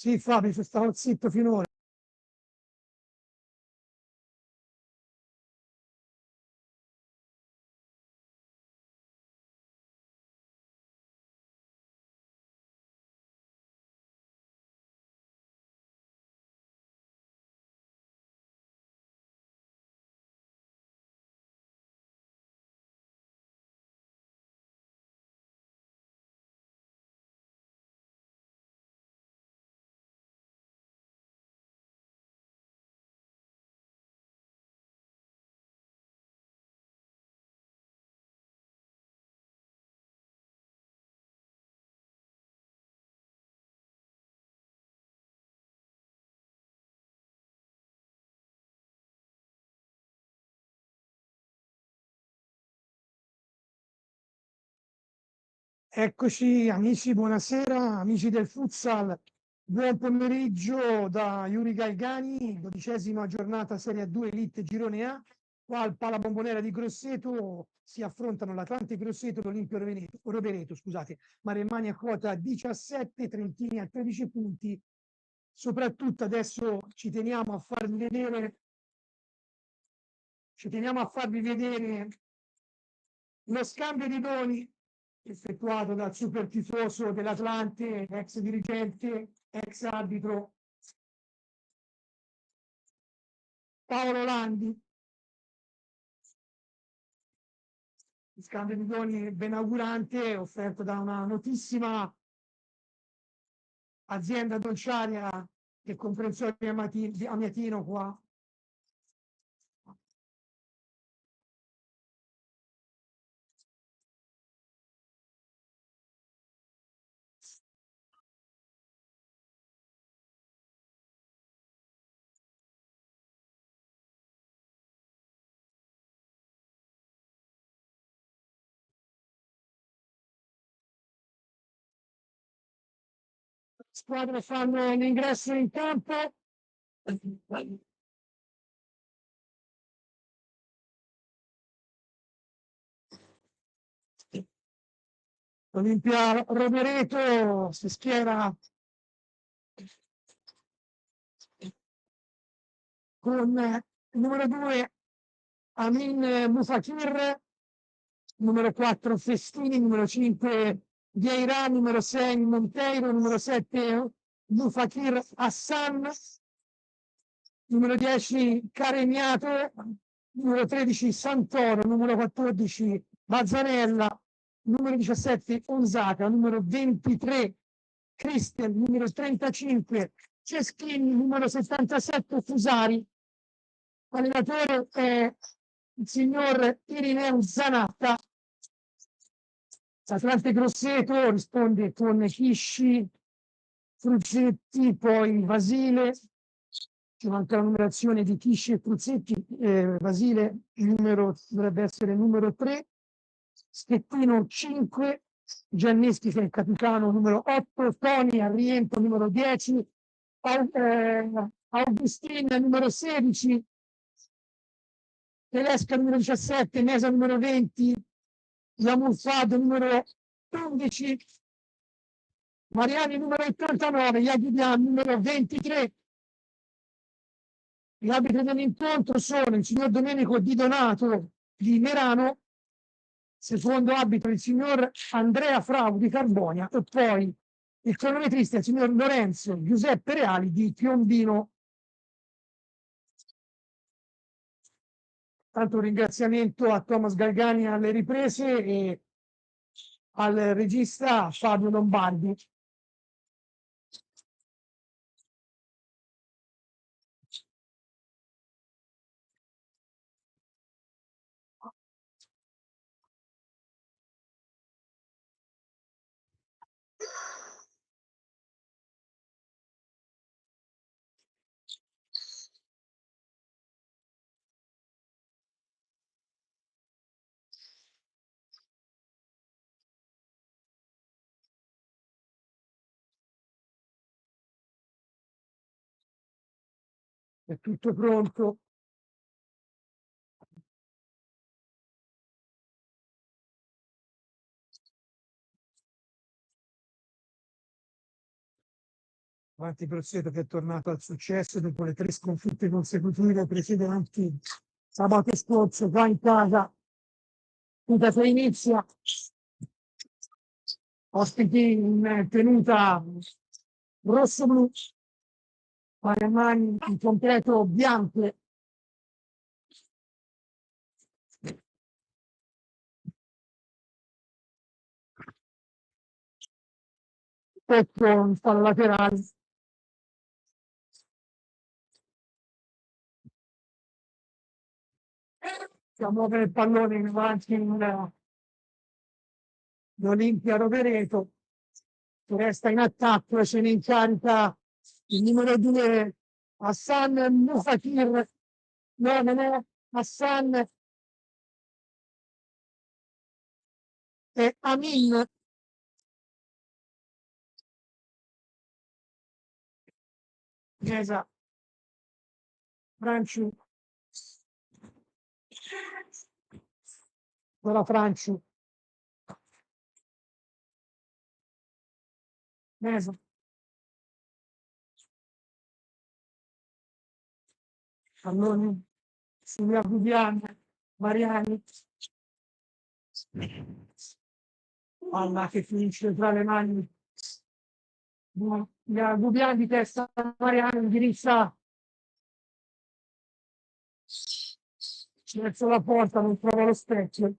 Sì, Fabio, stavo zitto finora. Eccoci, amici, buonasera, amici del futsal. Buon pomeriggio da Yuri Galgani, 12ª giornata Serie A2 Elite Girone A. Qua al Pala Bombonera di Grosseto si affrontano l'Atlante Grosseto e l'Olimpio Rovereto, scusate. Maremmani a quota 17, Trentini a 13 punti. Soprattutto adesso ci teniamo a farvi vedere lo scambio di doni effettuato dal super tifoso dell'Atlante, ex dirigente, ex arbitro Paolo Landi. Scambio di doni benaugurante offerto da una notissima azienda dolciaria che comprensorio di Amiatino qua. Squadre fanno l'ingresso in campo. Olimpia Rovereto si schiera con il numero 2 Amin Mufakir, numero 4 Festini, numero 5 Vieira, numero 6 Monteiro, numero 7 Mufakir Hassan, numero 10 Caremiato, numero 13 Santoro, numero 14 Mazzanella, numero 17 Onzaca, numero 23 Christian, numero 35 Ceschini, numero 77 Fusari. Allenatore è il signor Irineo Zanatta. Atlante Grosseto risponde con Chisci, Fruzzetti, poi Vasile. Ci manca la numerazione di Chisci e Fruzzetti. Vasile dovrebbe essere numero 3. Schettino 5. Gianneschi che è il capitano numero 8. Toni al rientro numero 10. Augustin numero 16. Tedesca numero 17, Mesa numero 20, Lamurfado numero 11, Mariani numero 89, Iaguian numero 23. Gli arbitri dell'incontro sono il signor Domenico Di Donato di Merano, secondo arbitro il signor Andrea Frau di Carbonia e poi il cronometrista il signor Lorenzo Giuseppe Reali di Piombino. Tanto un ringraziamento a Thomas Galgani alle riprese e al regista Fabio Lombardi. È tutto pronto. Avanti Grosseto che è tornato al successo dopo le 3 sconfitte consecutive precedenti. Sabato scorso qua in casa, tutta che inizia, ospiti in tenuta rosso-blu, mani in completo bianche. Petto in spalla laterale. Si muove il pallone in avanti l'Olimpia Rovereto, che resta in attacco e se ne incarica il numero 2 Hassan Mufakir. No, non è Hassan, è Amin. Chiesa, Franciu, ora Franciu, Mesa, pallone sulla Gudiana, Mariani, palla che finisce tra le mani. Gudiana di testa, Mariani indirizza verso la porta, non trova lo specchio.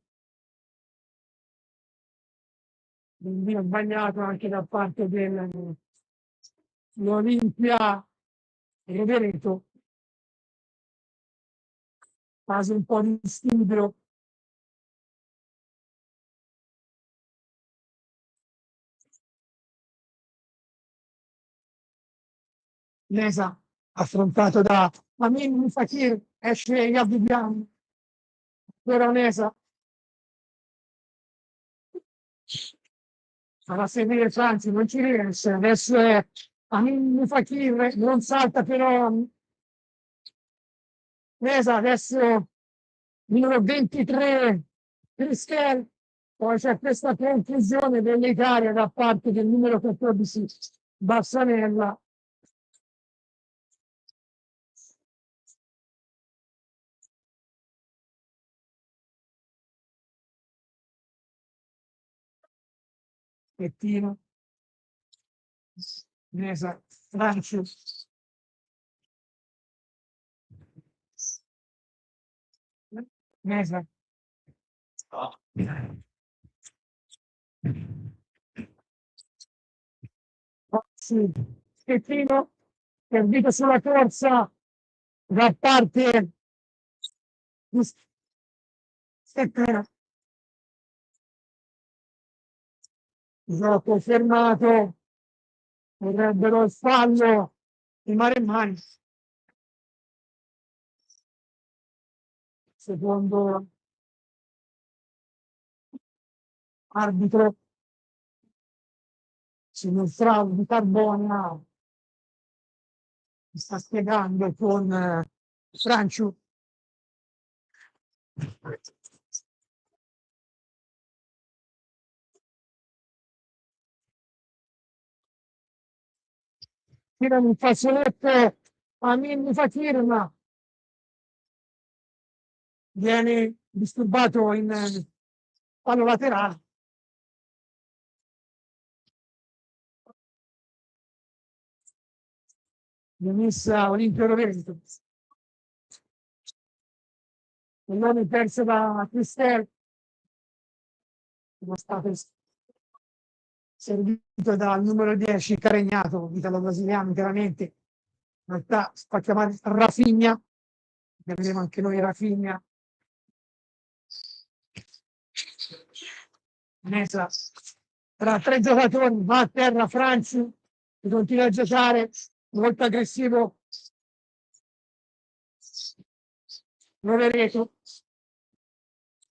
Quindi sbagliato anche da parte dell'Olimpia Rovereto, quasi un po' di studio. Nesa affrontato da Amin Fakir, esce Yabubian, ancora Nesa, sarà seguire Franzi, non ci riesce, adesso è Amin Fakir, non salta però Nesa, adesso numero 23 Cristel, poi c'è questa conclusione dell'Italia da parte del numero 14 Bassanella. Pettino, Mesa, Francio, Mesa. Sì. Pettino, servito sulla corsa da parte di Stettera. Gioco fermato, vorrebbero il fallo di Maremmani. Secondo arbitro Sinistrano di Carbona mi sta spiegando con Franciu. Tirano un fazzoletto a Minni Fakir, ma viene disturbato in fallo laterale. Messa Olimpio Rovereto. Il nome perso da Cristel, è stato servito dal numero 10 Caregnato, italo-brasiliano chiaramente, in realtà si fa chiamare Rafinha, chiameremo anche noi Rafinha. Messa tra 3 giocatori, va a terra Franci, che continua a giocare, molto aggressivo Rovereto.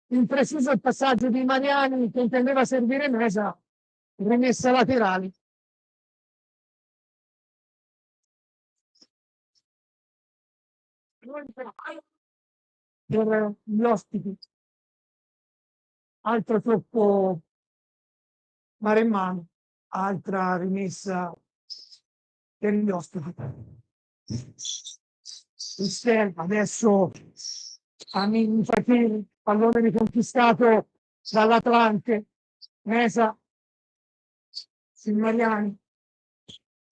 Impreciso il passaggio di Mariani che intendeva servire Mesa, rimessa laterali. Per gli ospiti, altro troppo Maremmano, altra rimessa per gli ospiti. Adesso infatti pallone riconquistato dall'Atlante, Mesa,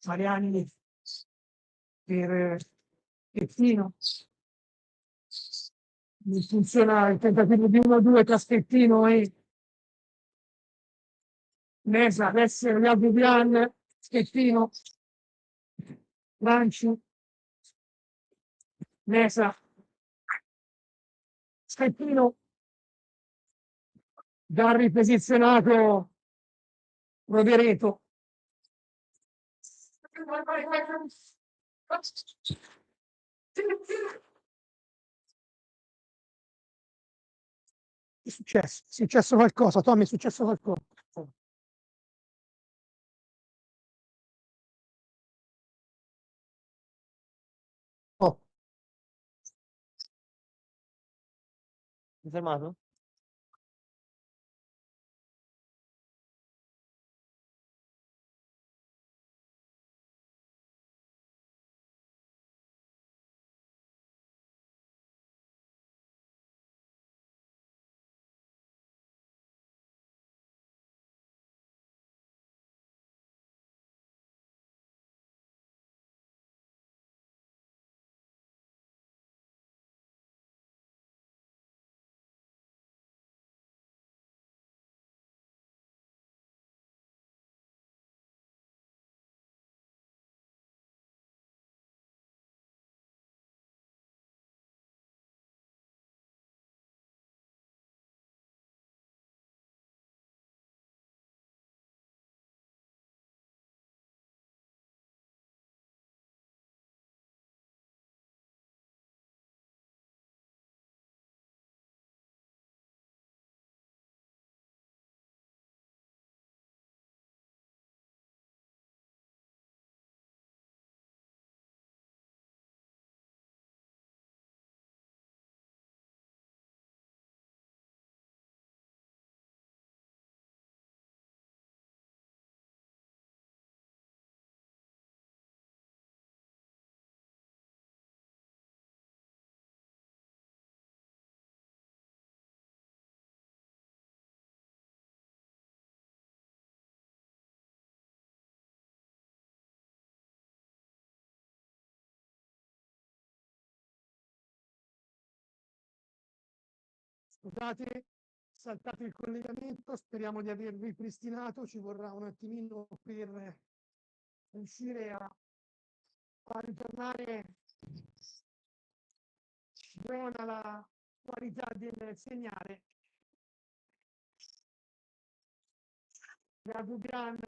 Mariani per Schettino. Funziona il tentativo di 1-2 tra Schettino e Mesa, adesso Vian, Schettino, Lanci, Mesa, Schettino, già riposizionato Rovereto. È successo? È successo qualcosa, Tommy, è successo qualcosa? Oh, Sei fermato? scusate, saltato il collegamento, speriamo di aver ripristinato, ci vorrà un attimino per riuscire a far ritornare buona la qualità del segnale. Gabubian,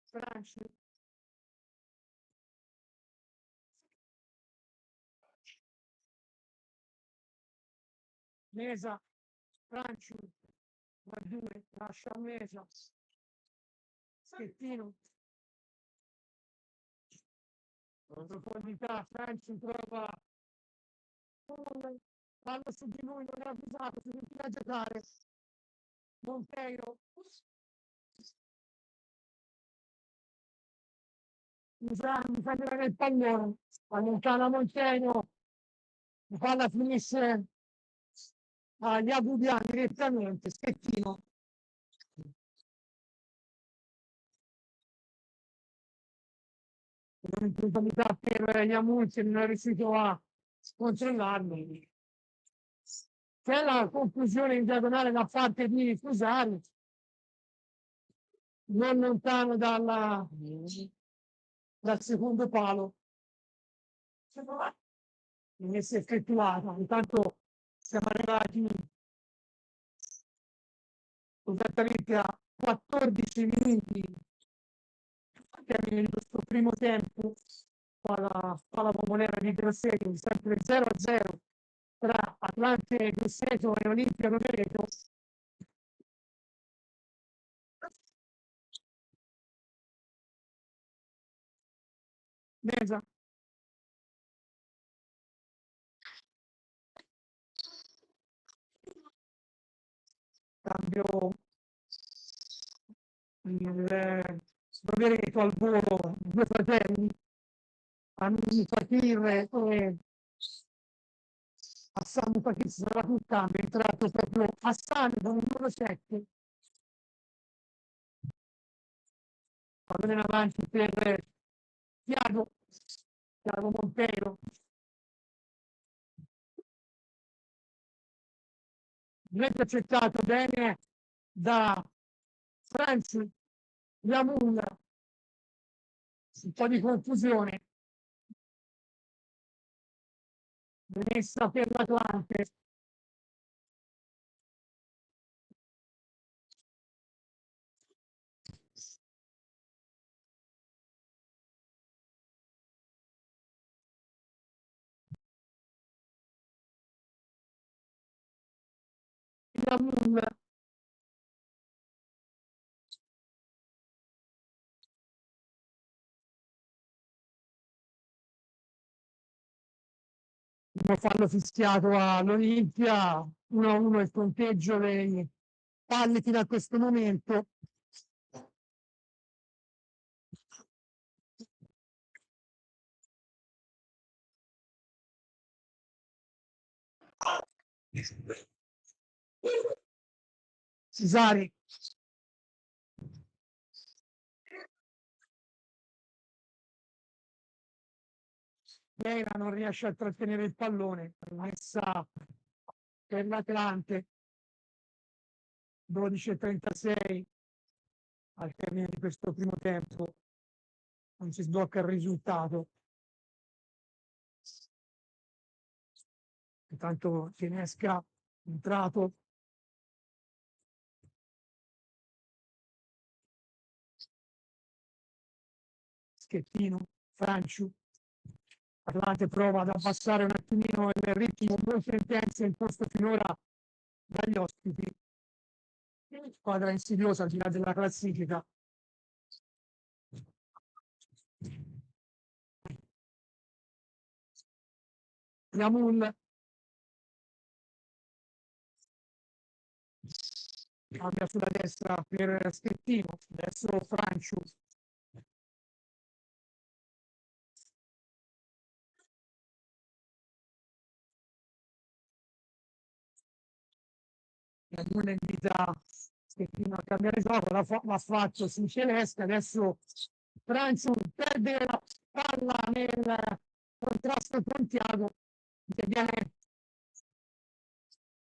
Franci, Mesa, Franci, Guardue, lascia a Mesa, Schettino, profondità, Franci trova palla su di lui, non è avvisato, si continua a giocare, Monteiro, mi fa tirare il pallone, allontana Monteiro, la palla finisce agli Agubiani direttamente, Schettino. Un'opportunità per gli Amulzi, non è riuscito a controllarli. C'è la conclusione in diagonale da parte di Fusari, non lontano dal secondo palo. Messa effettuata, intanto siamo arrivati esattamente a 14 minuti al termine di questo primo tempo alla bomboniera di Grosseto, sempre 0-0 tra Atlante Grosseto e Olimpia Rovereto. Mesa. Cambio il Rovereto al volo, due fratelli, Amin Fakir e Hassan Fakir si sarà sul cambio, è entrato proprio Hassan con il numero 7. Pallone in avanti per Thiago Montero. Niente accettato bene da Franci, Yamun, un po' di confusione. Rimessa per l'Atlante. Yamun. Primo fallo fischiato all'Olimpia, 1-1 il conteggio dei falli fino a questo momento. Cesari. Vera non riesce a trattenere il pallone, rimessa per l'Atlante. 12:36 al termine di questo primo tempo. Non si sblocca il risultato. Intanto Finesca entrato. Schettino, Franciu. Atlante prova ad abbassare un attimino il ritmo molto intenso imposto finora dagli ospiti. Squadra insidiosa al di là della classifica. Yamun cambia sulla destra per Schettino, adesso Franciu. Yamun invita Schettino a cambiare gioco, la faccio su Celeste, adesso Franciu perde la palla nel contrasto con Thiago, che viene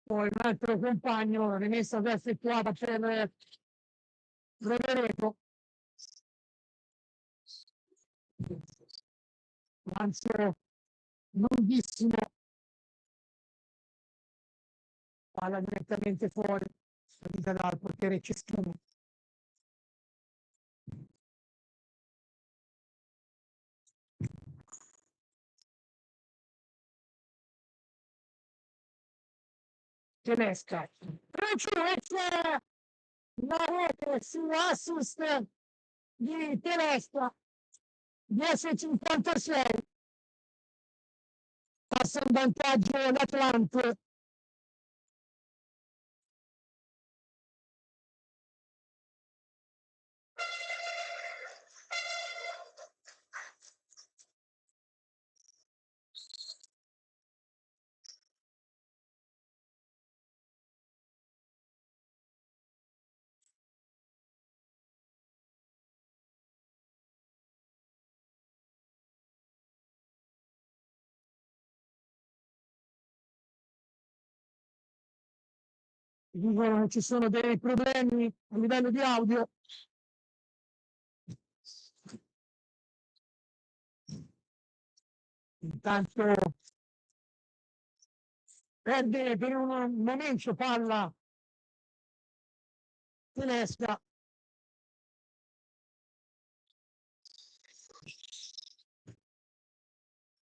poi un altro compagno, rimessa da effettuata per Rovereto. Lancio lunghissimo, palla direttamente fuori, salita dal portiere Cestino. Tedesca. C'è la rete su assist di Tedesca. 10:56. Passa in vantaggio l'Atlante. Dicono che ci sono dei problemi a livello di audio. Intanto perde per un momento palla Tedesca.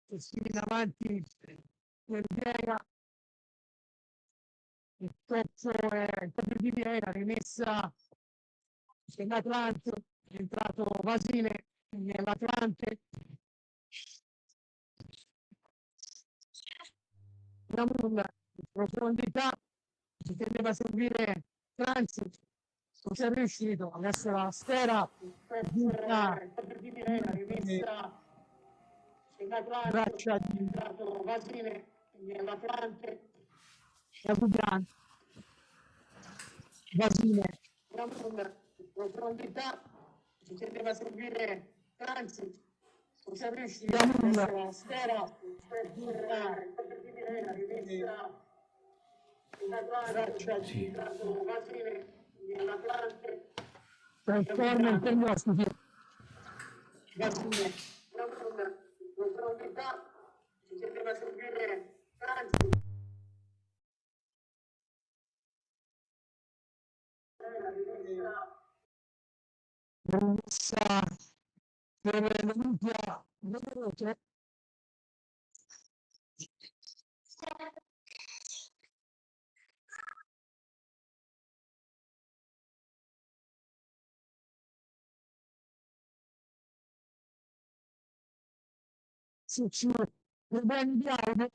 E si viene avanti per Viera. Il pezzo è proprio di Viera, rimessa nell'Atlante, è entrato Vasile nell'Atlante. Yamun in profondità, si tendeva a servire Franci, non ci è riuscito, adesso la sfera rimessa braccia di Jacobian, Vasile, Sì. trasforma per gli ospiti. Rimessa per l'Olimpia numero 3. Sì, sì, per bene di audio.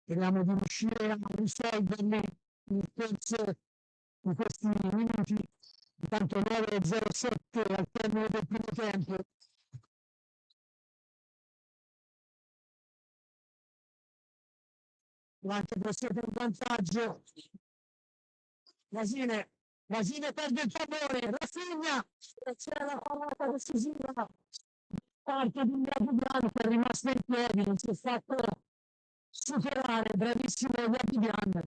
Speriamo di riuscire a risolverli in questi minuti. Intanto 9:07 al termine del primo tempo. Davanti a per un vantaggio. Vasile perde il pallone, rassegna, c'è la pallata decisiva. Parte di un Jacobian che è rimasto in piedi, non si è fatto superare, bravissimo Jacobian.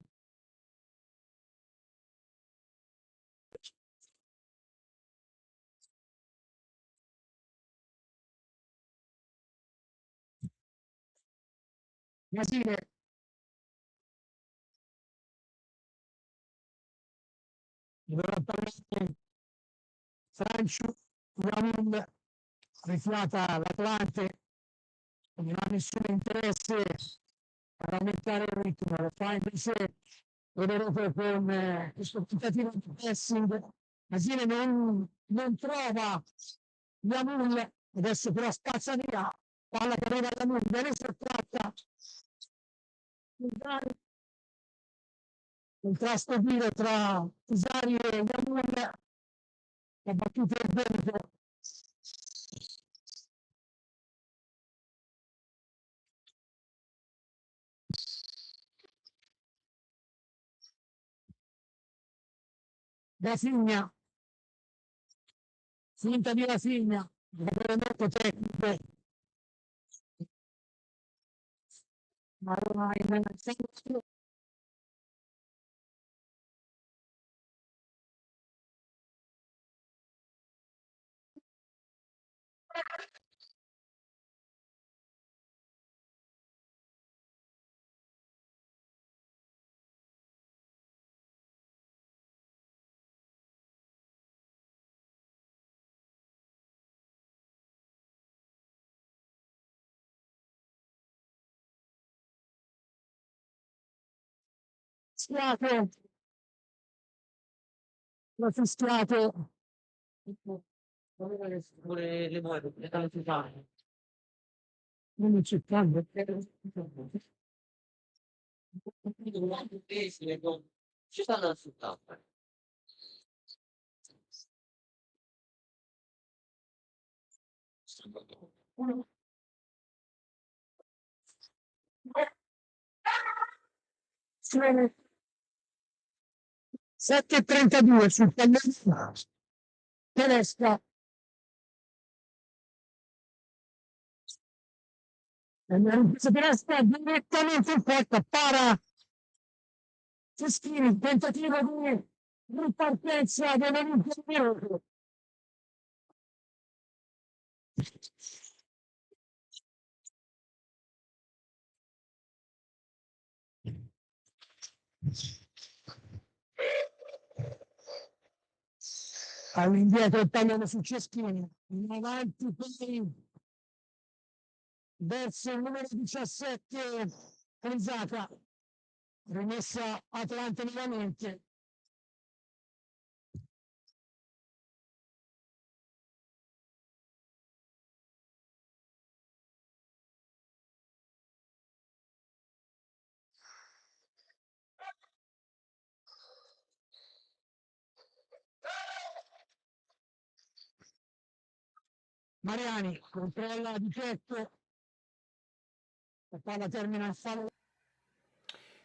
Vasile, dovrà parlare Franciu, Yamin, rifiata l'Atlante, non ha nessun interesse ad aumentare il ritmo, lo fa invece l'Europa con questo tentativo di pressing. Vasile non trova Yamin, adesso però spazza via, palla che arriva da Yamin, viene sottratta. Contrasto vivo tra Cesari e Yamin, la battuta del debito. Rafinha, finta di Rafinha, molto tecnico, ma ormai non è sempre. Fischiato, l'ho fischiato. Pure le muove, le calciate. Non c'è cambio. Ci stanno ascoltando. Uno. 7:32 sul pallone Tedesca. Tedesca direttamente in porta, para Ceschini, tentativo di ripartenza dell'Olimpia. All'indietro il pallone su Ceschini, in avanti poi verso il numero 17 Rizaka, rimessa Atlante nuovamente. Mariani controlla di getto, la palla termina il fallo.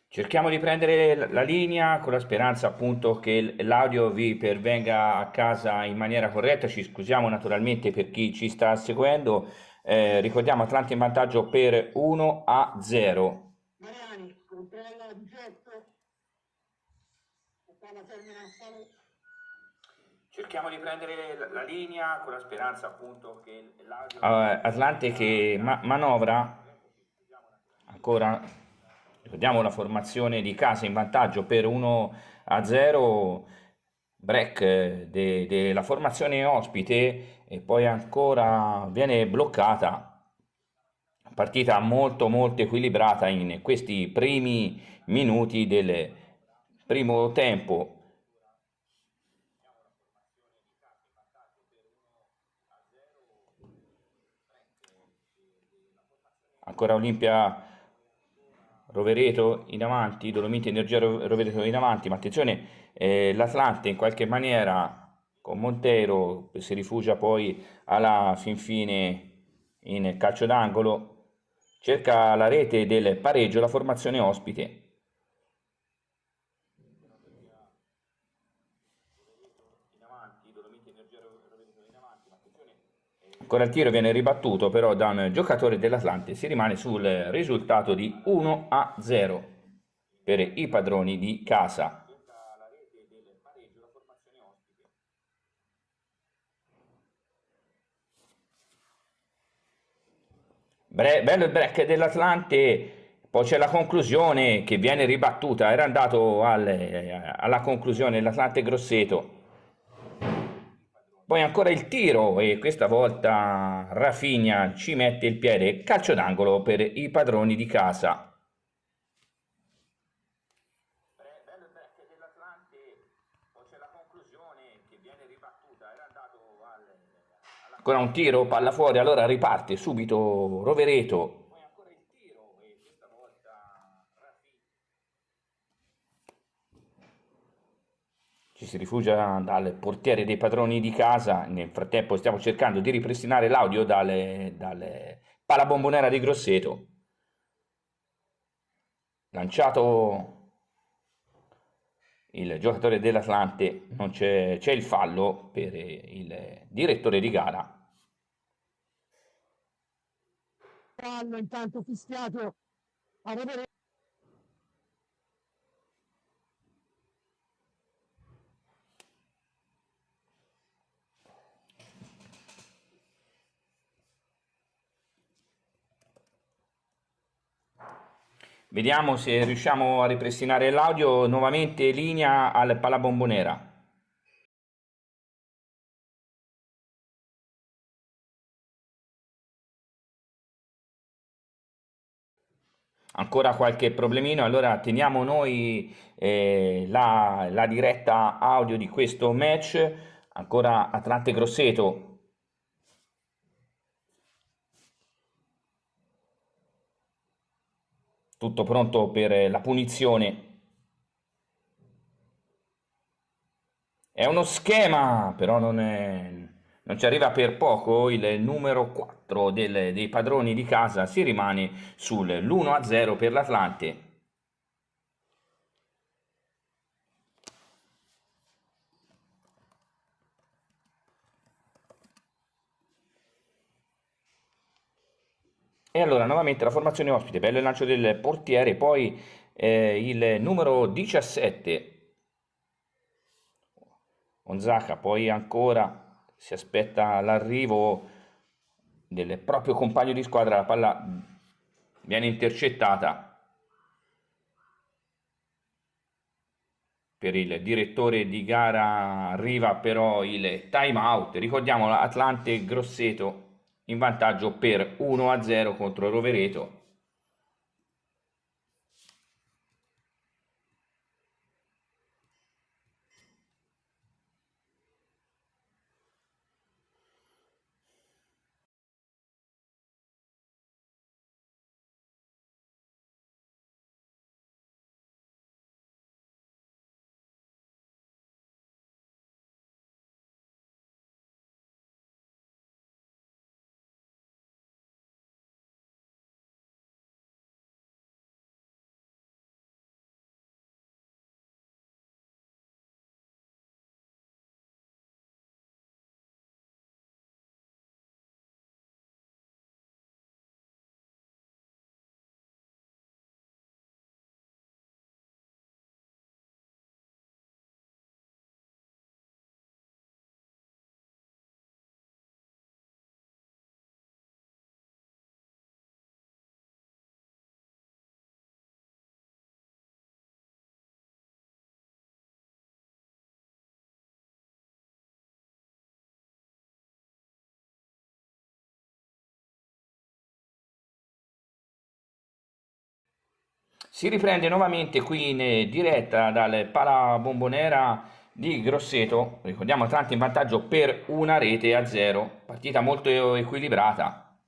Cerchiamo di prendere la linea con la speranza appunto che l'audio vi pervenga a casa in maniera corretta. Ci scusiamo naturalmente per chi ci sta seguendo. Ricordiamo Atlanta in vantaggio per 1-0. Mariani controlla di getto, la palla termina il fallo. Cerchiamo di prendere la linea con la speranza appunto che l'audio... Atlante che manovra ancora, ricordiamo la formazione di casa in vantaggio per 1-0, break della formazione ospite e poi ancora viene bloccata. Partita molto molto equilibrata in questi primi minuti del primo tempo. Ancora Olimpia Rovereto in avanti, Dolomiti Energia Rovereto in avanti, ma attenzione, l'Atlante in qualche maniera con Montero si rifugia poi alla fin fine in calcio d'angolo, cerca la rete del pareggio, la formazione ospite. Ancora il tiro viene ribattuto però da un giocatore dell'Atlante, si rimane sul risultato di 1-0 per i padroni di casa. Bello il break dell'Atlante, poi c'è la conclusione che viene ribattuta, era andato alla conclusione l'Atlante Grosseto. Poi ancora il tiro e questa volta Rafinha ci mette il piede, calcio d'angolo per i padroni di casa. Ancora un tiro, palla fuori, allora riparte subito Rovereto. Ci si rifugia dal portiere dei padroni di casa. Nel frattempo stiamo cercando di ripristinare l'audio dalle palabombonera di Grosseto. Lanciato il giocatore dell'Atlante, non c'è il fallo per il direttore di gara. Fallo intanto fischiato a Rovereto. Vediamo se riusciamo a ripristinare l'audio, nuovamente linea al palabombonera. Ancora qualche problemino, allora teniamo noi la diretta audio di questo match. Ancora Atlante Grosseto. Tutto pronto per la punizione. È uno schema, però non ci arriva per poco. Il numero 4 dei padroni di casa si rimane sull'1-0 per l'Atlante. E allora nuovamente la formazione ospite, bello il lancio del portiere, poi il numero 17 Onzaka, poi ancora si aspetta l'arrivo del proprio compagno di squadra, la palla viene intercettata per il direttore di gara, arriva però il time out. Ricordiamo l'Atlante Grosseto in vantaggio per 1-0 contro Rovereto. Si riprende nuovamente qui in diretta dal Pala Bombonera di Grosseto. Ricordiamo Atlante in vantaggio per 1-0. Partita molto equilibrata.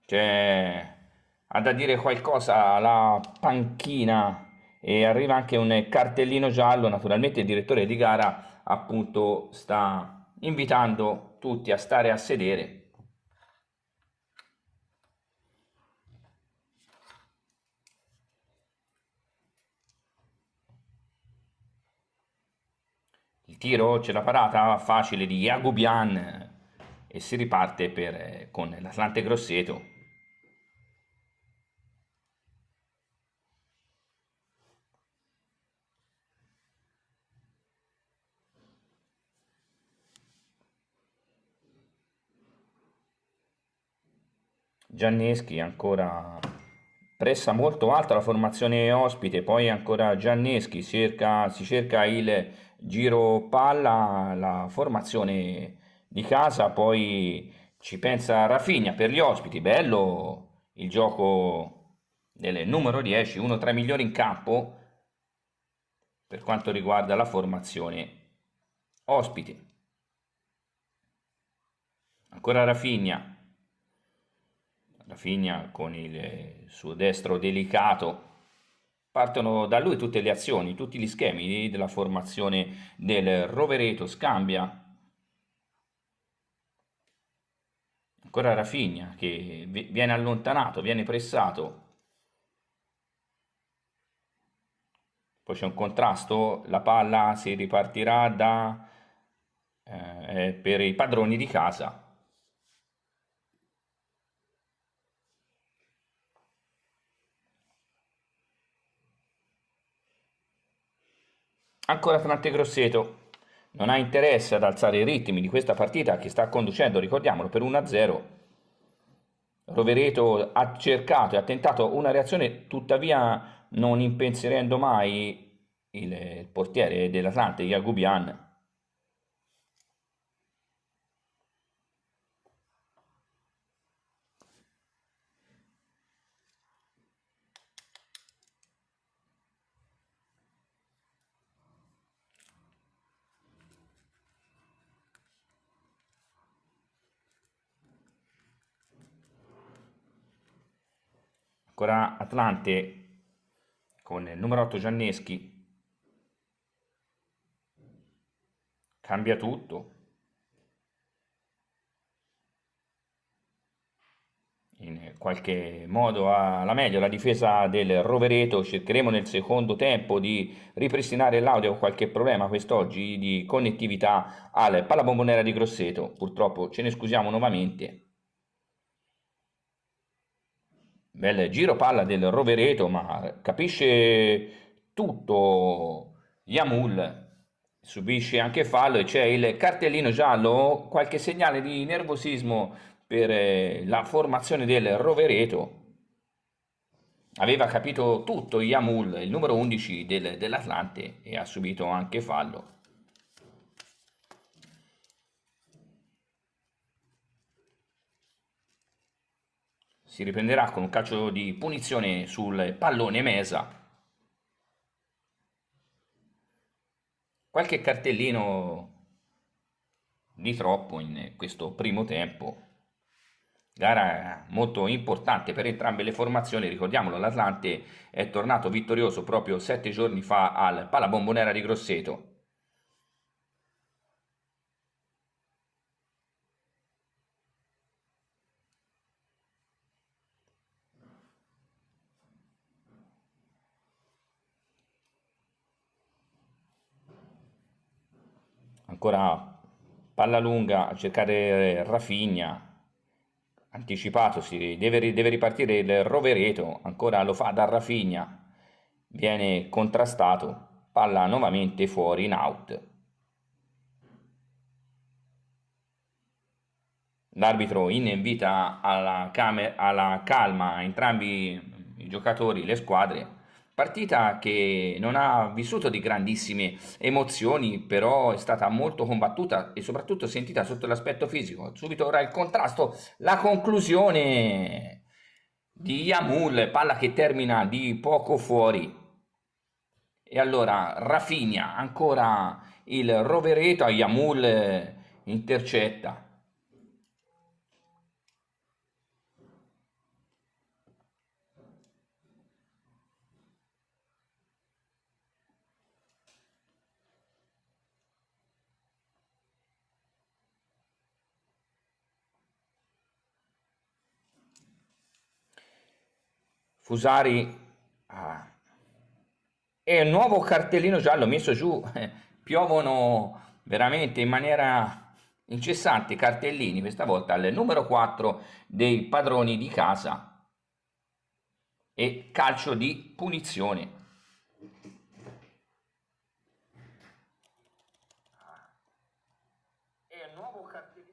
Ha da dire qualcosa la panchina e arriva anche un cartellino giallo. Naturalmente il direttore di gara appunto sta invitando tutti a stare a sedere. Il tiro, c'è la parata facile di Jagubian e si riparte con l'Atlante Grosseto. Gianneschi ancora pressa molto alta la formazione ospite, poi ancora Gianneschi si cerca il giro palla, la formazione di casa, poi ci pensa Rafinha per gli ospiti. Bello il gioco del numero 10, uno tra i migliori in campo per quanto riguarda la formazione ospite. Ancora Rafinha con il suo destro delicato. Partono da lui tutte le azioni, tutti gli schemi della formazione del Rovereto. Scambia. Ancora Rafinha che viene allontanato, viene pressato. Poi c'è un contrasto, la palla si ripartirà per i padroni di casa. Ancora Atlante Grosseto non ha interesse ad alzare i ritmi di questa partita che sta conducendo, ricordiamolo, per 1-0. Rovereto ha cercato e ha tentato una reazione, tuttavia non impensierendo mai il portiere dell'Atlante, Jagubian. Ancora Atlante con il numero 8 Gianneschi, cambia tutto, in qualche modo alla meglio la difesa del Rovereto. Cercheremo nel secondo tempo di ripristinare l'audio con qualche problema quest'oggi di connettività al Pala Bombonera di Grosseto, purtroppo ce ne scusiamo nuovamente. Bel giro palla del Rovereto, ma capisce tutto Yamul, subisce anche fallo e c'è il cartellino giallo, qualche segnale di nervosismo per la formazione del Rovereto. Aveva capito tutto Yamul, il numero 11 dell'Atlante, e ha subito anche fallo. Si riprenderà con un calcio di punizione sul pallone Mesa. Qualche cartellino di troppo in questo primo tempo. Gara molto importante per entrambe le formazioni. Ricordiamolo, l'Atlante è tornato vittorioso proprio 7 giorni fa al Pala Bombonera di Grosseto. Ancora palla lunga a cercare Rafinha, anticipato, deve ripartire il Rovereto, ancora lo fa da Rafinha, viene contrastato, palla nuovamente fuori in out. L'arbitro invita alla calma entrambi i giocatori, le squadre, Partita che non ha vissuto di grandissime emozioni, però è stata molto combattuta e soprattutto sentita sotto l'aspetto fisico. Subito ora il contrasto, la conclusione di Yamul, palla che termina di poco fuori. E allora Rafinha, ancora il rovereto a Yamul, intercetta. Fusari e il nuovo cartellino giallo messo giù, piovono veramente in maniera incessante cartellini, questa volta al numero 4 dei padroni di casa e calcio di punizione. E il nuovo cartellino.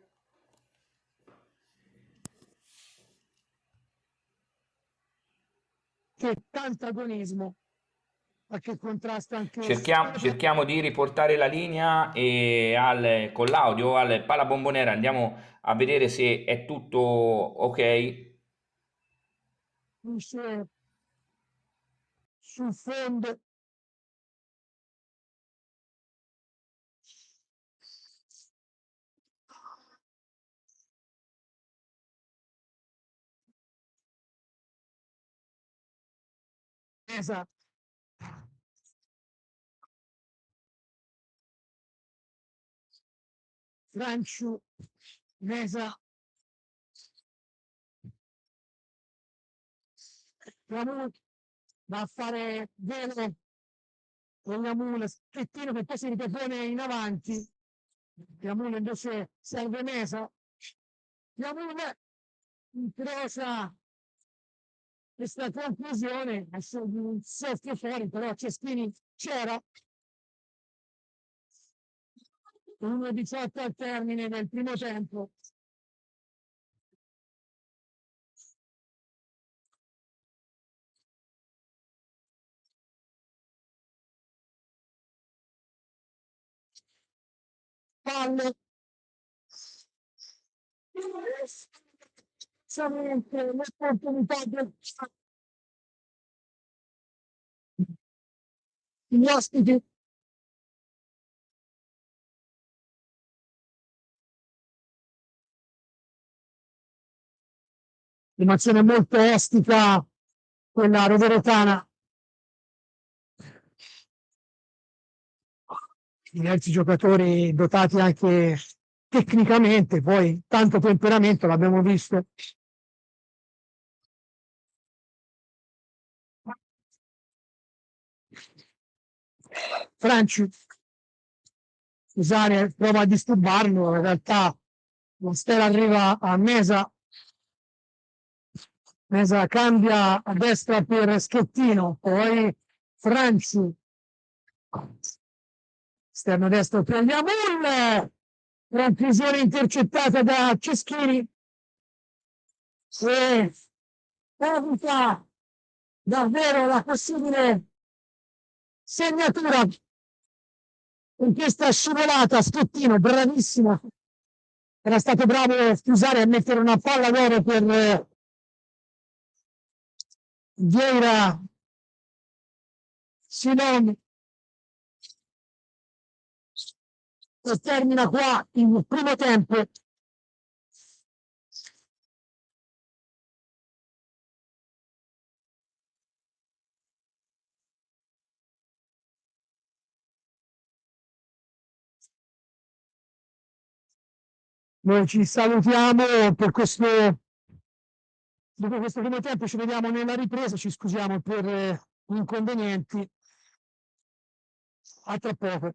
Che tanto agonismo, ma che contrasta anche Cerchiamo di riportare la linea e con l'audio al Palabombonera andiamo a vedere se è tutto ok. sul fondo. Esatto. Franciu, Mesa, Yamul va a fare bene con Yamul, schettino che poi si ripropone in avanti. Yamul invece serve Mesa. Yamul incrocia questa conclusione, adesso un soffio fuori, però Cestini c'era. 1:18 al termine del primo tempo. Palle. L'opportunità degli ospiti. Animazione molto ostica quella roverotana. Diversi giocatori dotati anche tecnicamente, poi tanto temperamento l'abbiamo visto. Franci, Cesare prova a disturbarlo, in realtà la stella arriva a Mesa. Mesa cambia a destra per Schettino, poi Franci, esterno destro per Yamul, conclusione intercettata da Ceschini e evita davvero la possibile segnatura con questa scivolata. Schettino, bravissimo, era stato bravo a scusare a mettere una palla d'oro per Vieira Simone, e termina qua il primo tempo. Noi ci salutiamo per dopo questo primo tempo, ci vediamo nella ripresa, ci scusiamo per gli inconvenienti. A tra poco.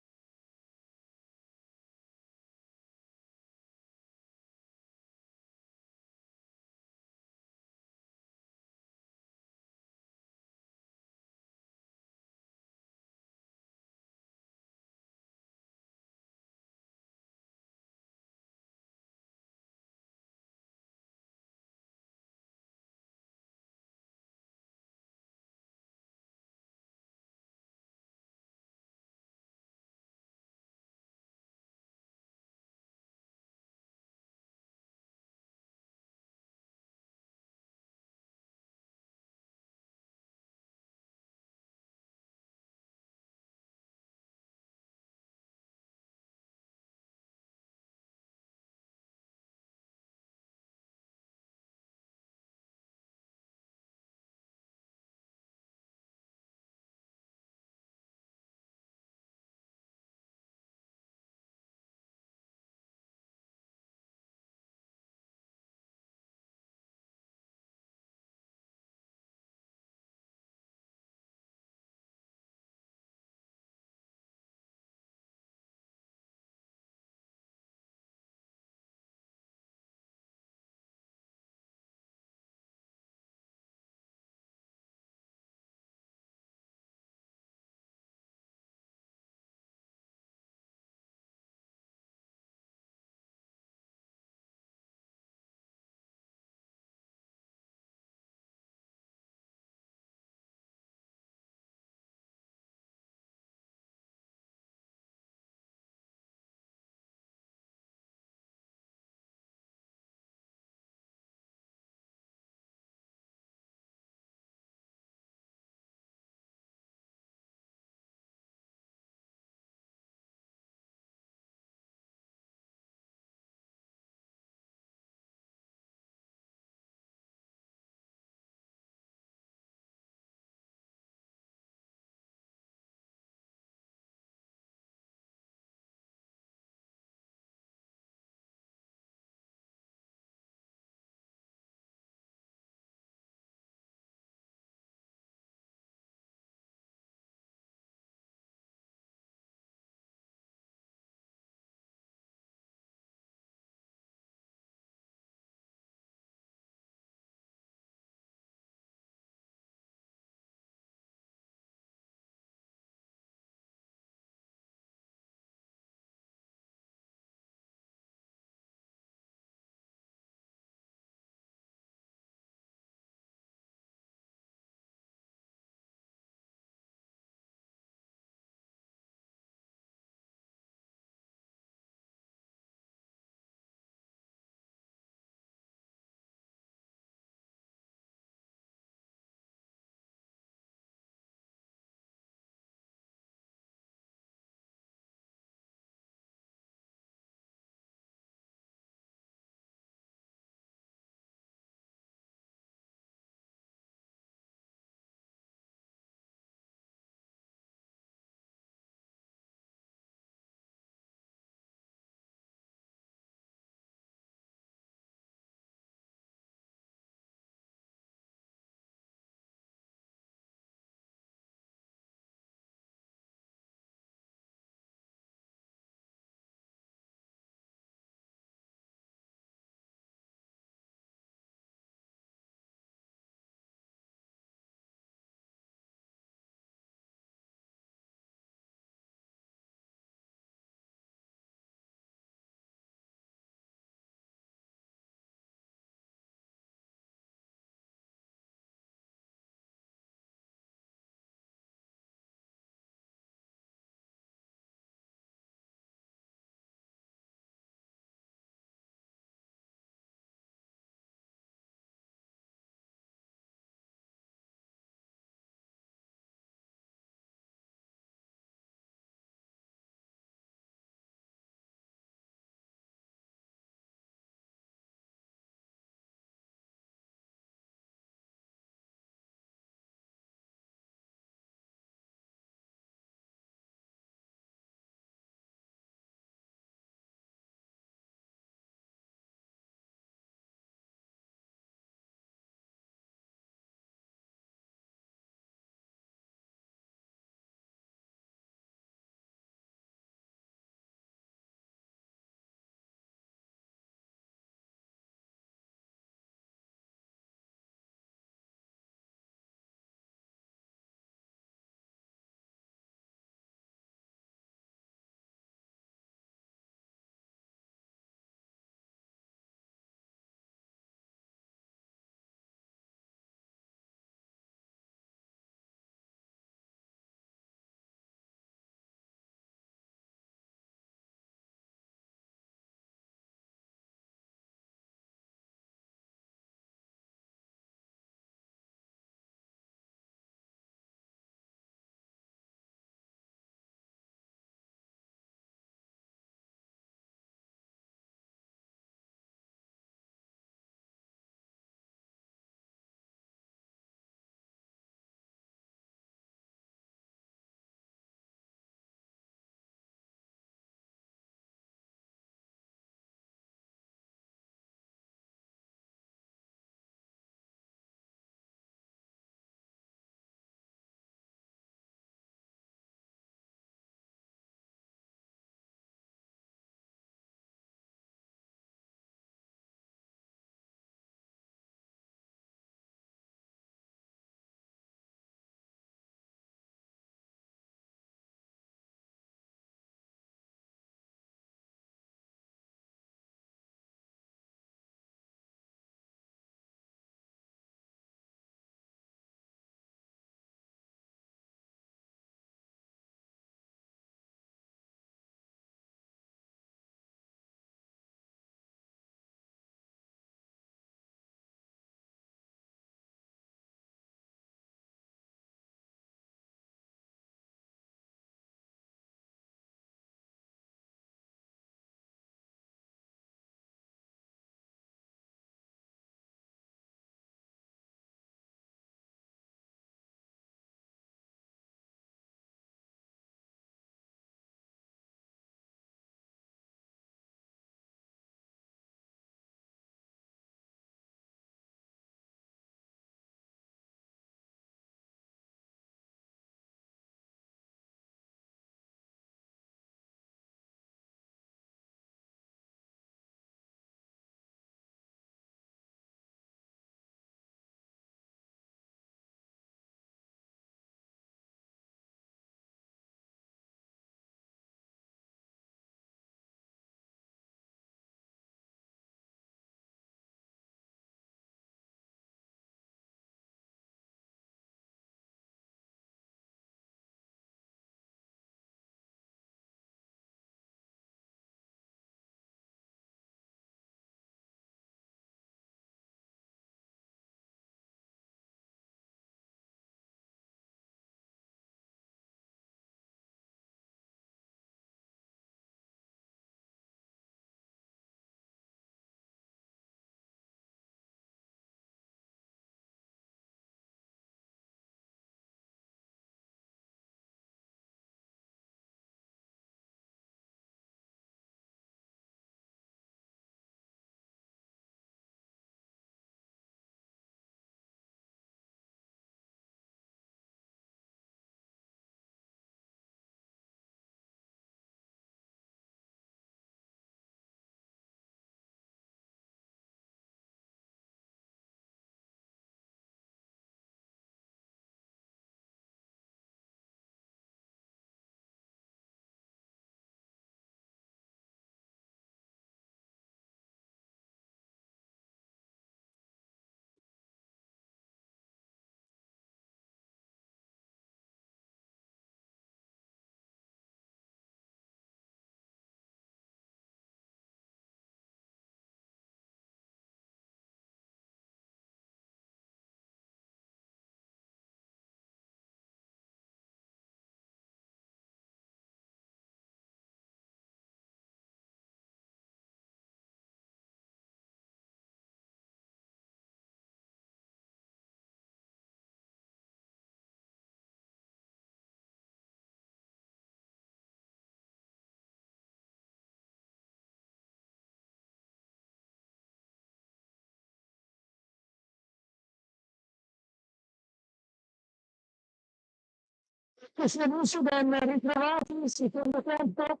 Questi amici ben ritrovati, secondo tempo.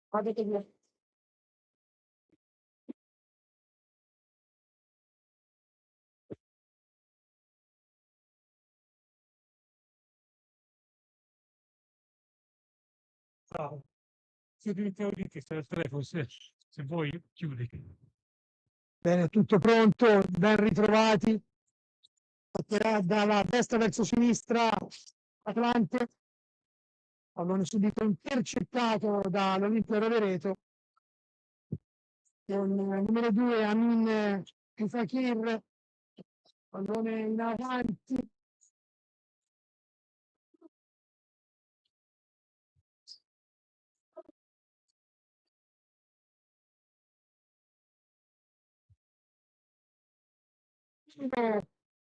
Avete via. Ciao, siete esauriti, se se vuoi chiudi. Bene, tutto pronto, ben ritrovati. Partirà dalla destra verso sinistra Atlante. Pallone subito intercettato dall'Olimpia Rovereto. Con il numero 2 Amin Fakir. Pallone in avanti.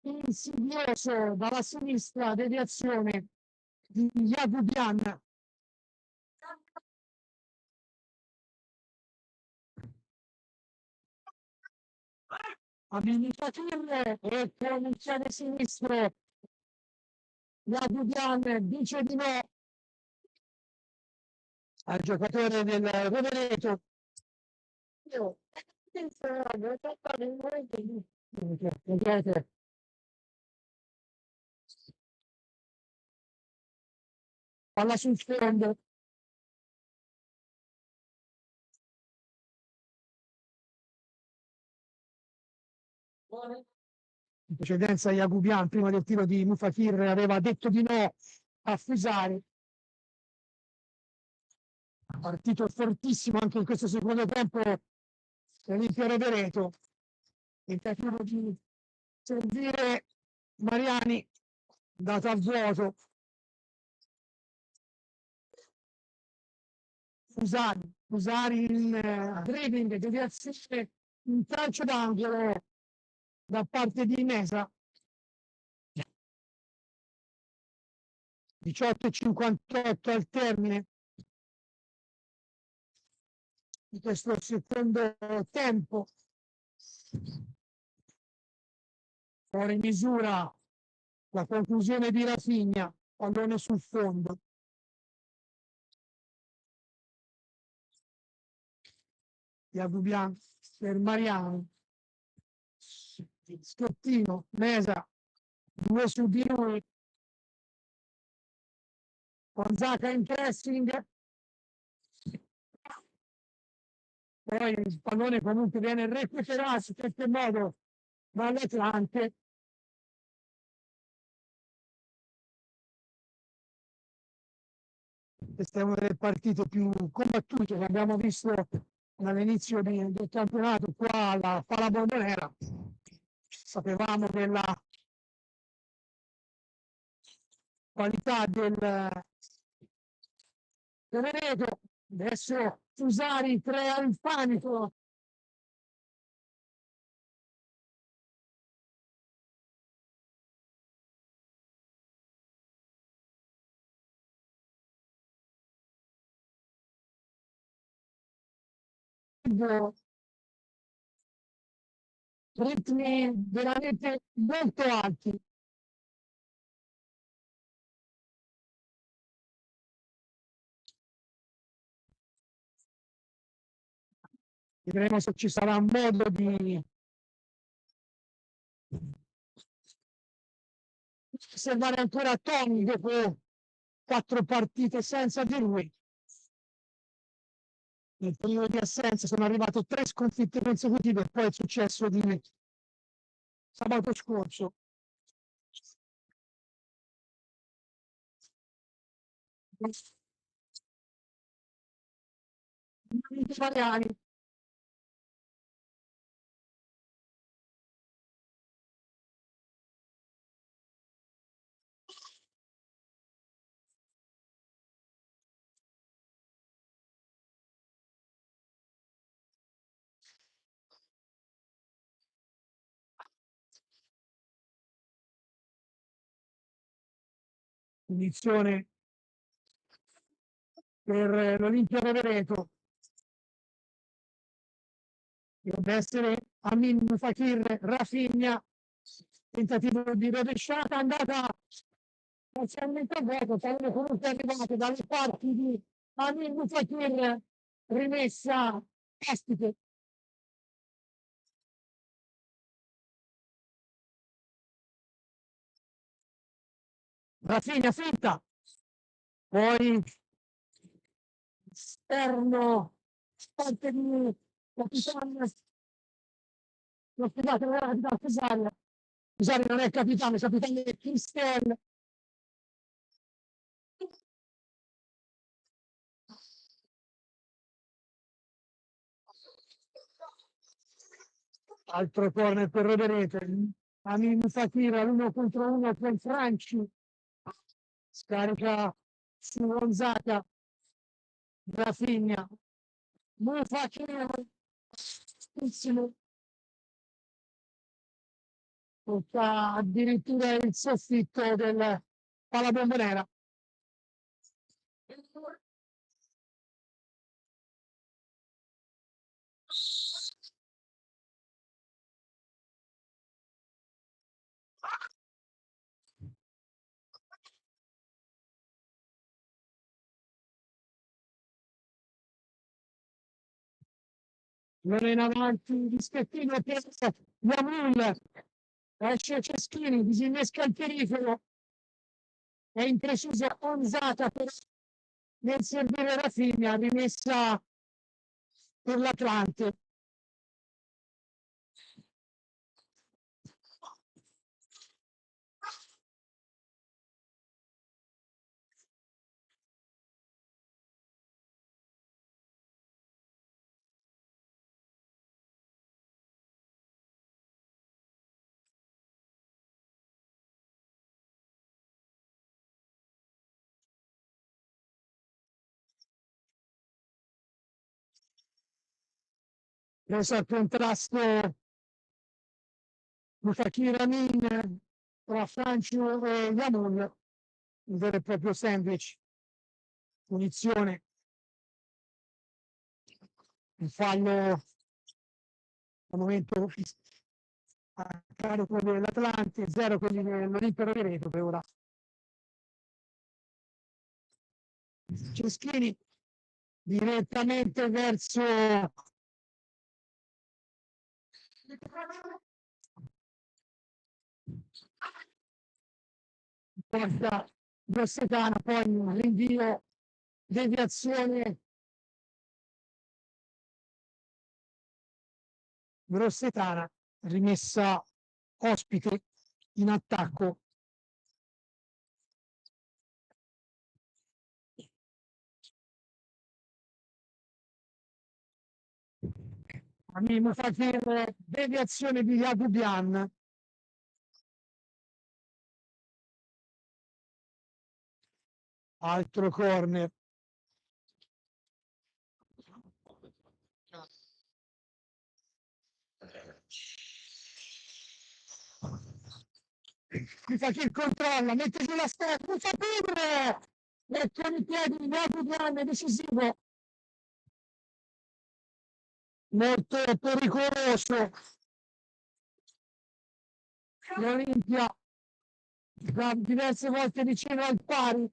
Insidioso dalla sinistra, deviazione di Jagubian. Abilitative e con il piede sinistro Jagubian dice di no al giocatore del Rovereto. Vedete? Palla sul fondo. In precedenza Jagubian, prima del tiro di Mufakir, aveva detto di no a Fusari. Partito fortissimo anche in questo secondo tempo l'Olimpia Rovereto. Tentativo di servire Mariani, dato a vuoto. Fusari in dribbling, deviazione, un calcio d'angolo da parte di Mesa. 18:58 al termine di questo secondo tempo. Fuori misura la conclusione di Rafinha, pallone sul fondo. Jagubian per Mariano. Scottino, Mesa, 2 su di lui. Gonzaga in pressing. Poi il pallone comunque viene recuperato in qualche modo dall'Atlante. Questa è una delle partite più combattute che abbiamo visto dall'inizio del campionato qua alla Pala Bombonera. Sapevamo della qualità del Veneto. Adesso Fusari crea il panico. Ritmi veramente molto alti. Vedremo se ci sarà modo di osservare ancora Toni dopo 4 partite senza di lui. Nel periodo di assenza sono arrivate 3 sconfitte consecutive e poi è successo di sabato scorso. Italiani. Punizione per l'Olimpia Rovereto. Dovrebbe essere Amin Fakir, Rafinha, tentativo di rovesciata, andata parzialmente a vuoto, pallone comunque arrivato dalle parti di Amin Mufakir, rimessa ospite. Rafinha finta, poi esterno, parte di capitano, lo scusate, non era capitano Cesare. Cesare non è capitano, il capitano è Christian. Altro corner per Rovereto, Amin Fakir all'1 contro 1 con Franci, scarica su Gonzaga, Rafinha, Mufakir, tocca addirittura il soffitto del Palabombonera. Non in avanti rispettivo per Yamul, esce Ceschini, disinnesca il pericolo, è imprecisa Onzata per nel servire Rafinha, rimessa per l'Atlante. Preso al contrasto Mufakir Amin tra Francio e Yamul, un vero e proprio sandwich, punizione, un fallo al momento a carico dell'Atlante, 0 quelli dell'Olimpia Rovereto per ora. Ceschini direttamente verso porta Grossetana, poi un rinvio, deviazione Grossetana, rimessa ospite in attacco. Amin Fakir, deviazione di Yagubian. Altro corner. Fakir controlla, mette giù la stella, Fakir! E con i piedi Yagubian è decisivo. Molto pericoloso. L'Olimpia da diverse volte vicino al pari.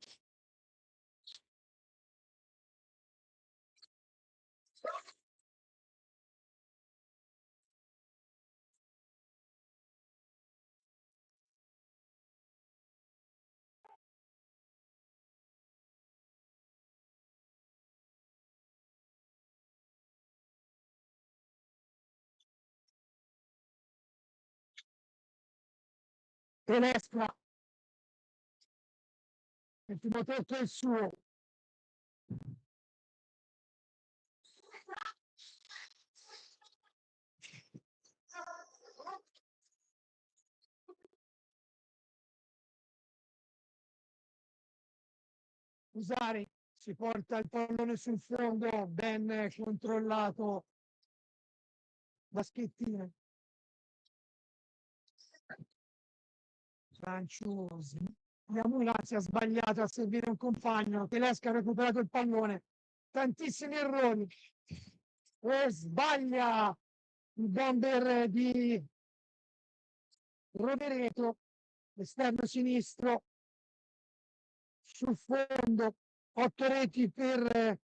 Telestra, il primo tocco è il suo. Usari si porta il pallone sul fondo, ben controllato da Schettino. Franciosi. Yamula si è sbagliato a servire un compagno. Telesca ha recuperato il pallone. Tantissimi errori. E sbaglia il bomber di Rovereto, esterno sinistro. sul fondo, 8 reti per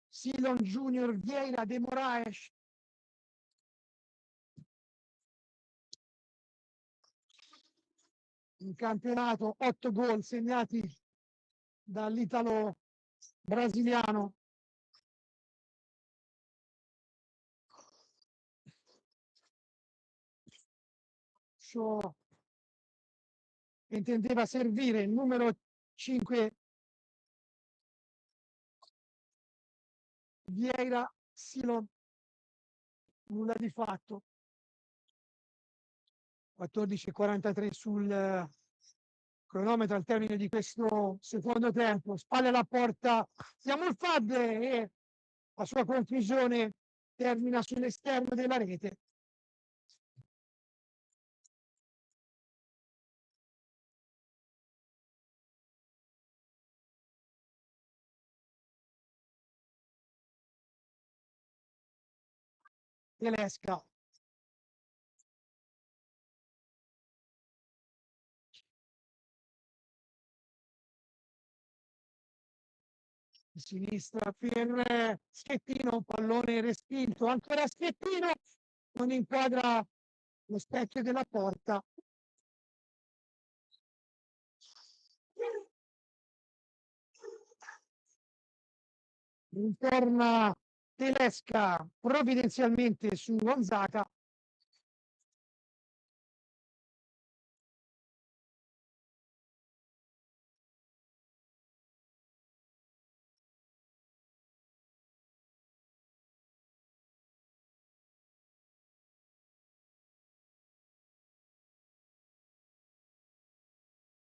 Silon Junior, Vieira, De Moraes. In campionato 8 gol segnati dall'italo brasiliano. Intendeva servire il numero 5 Vieira, Silon, nulla di fatto. 14:43 sul cronometro al termine di questo secondo tempo. Spalle alla porta Yamulfad e la sua conclusione termina sull'esterno della rete. Telesca. Di sinistra per Schettino, pallone respinto, ancora Schettino, non inquadra lo specchio della porta. Interna Telesca provvidenzialmente su Gonzaga.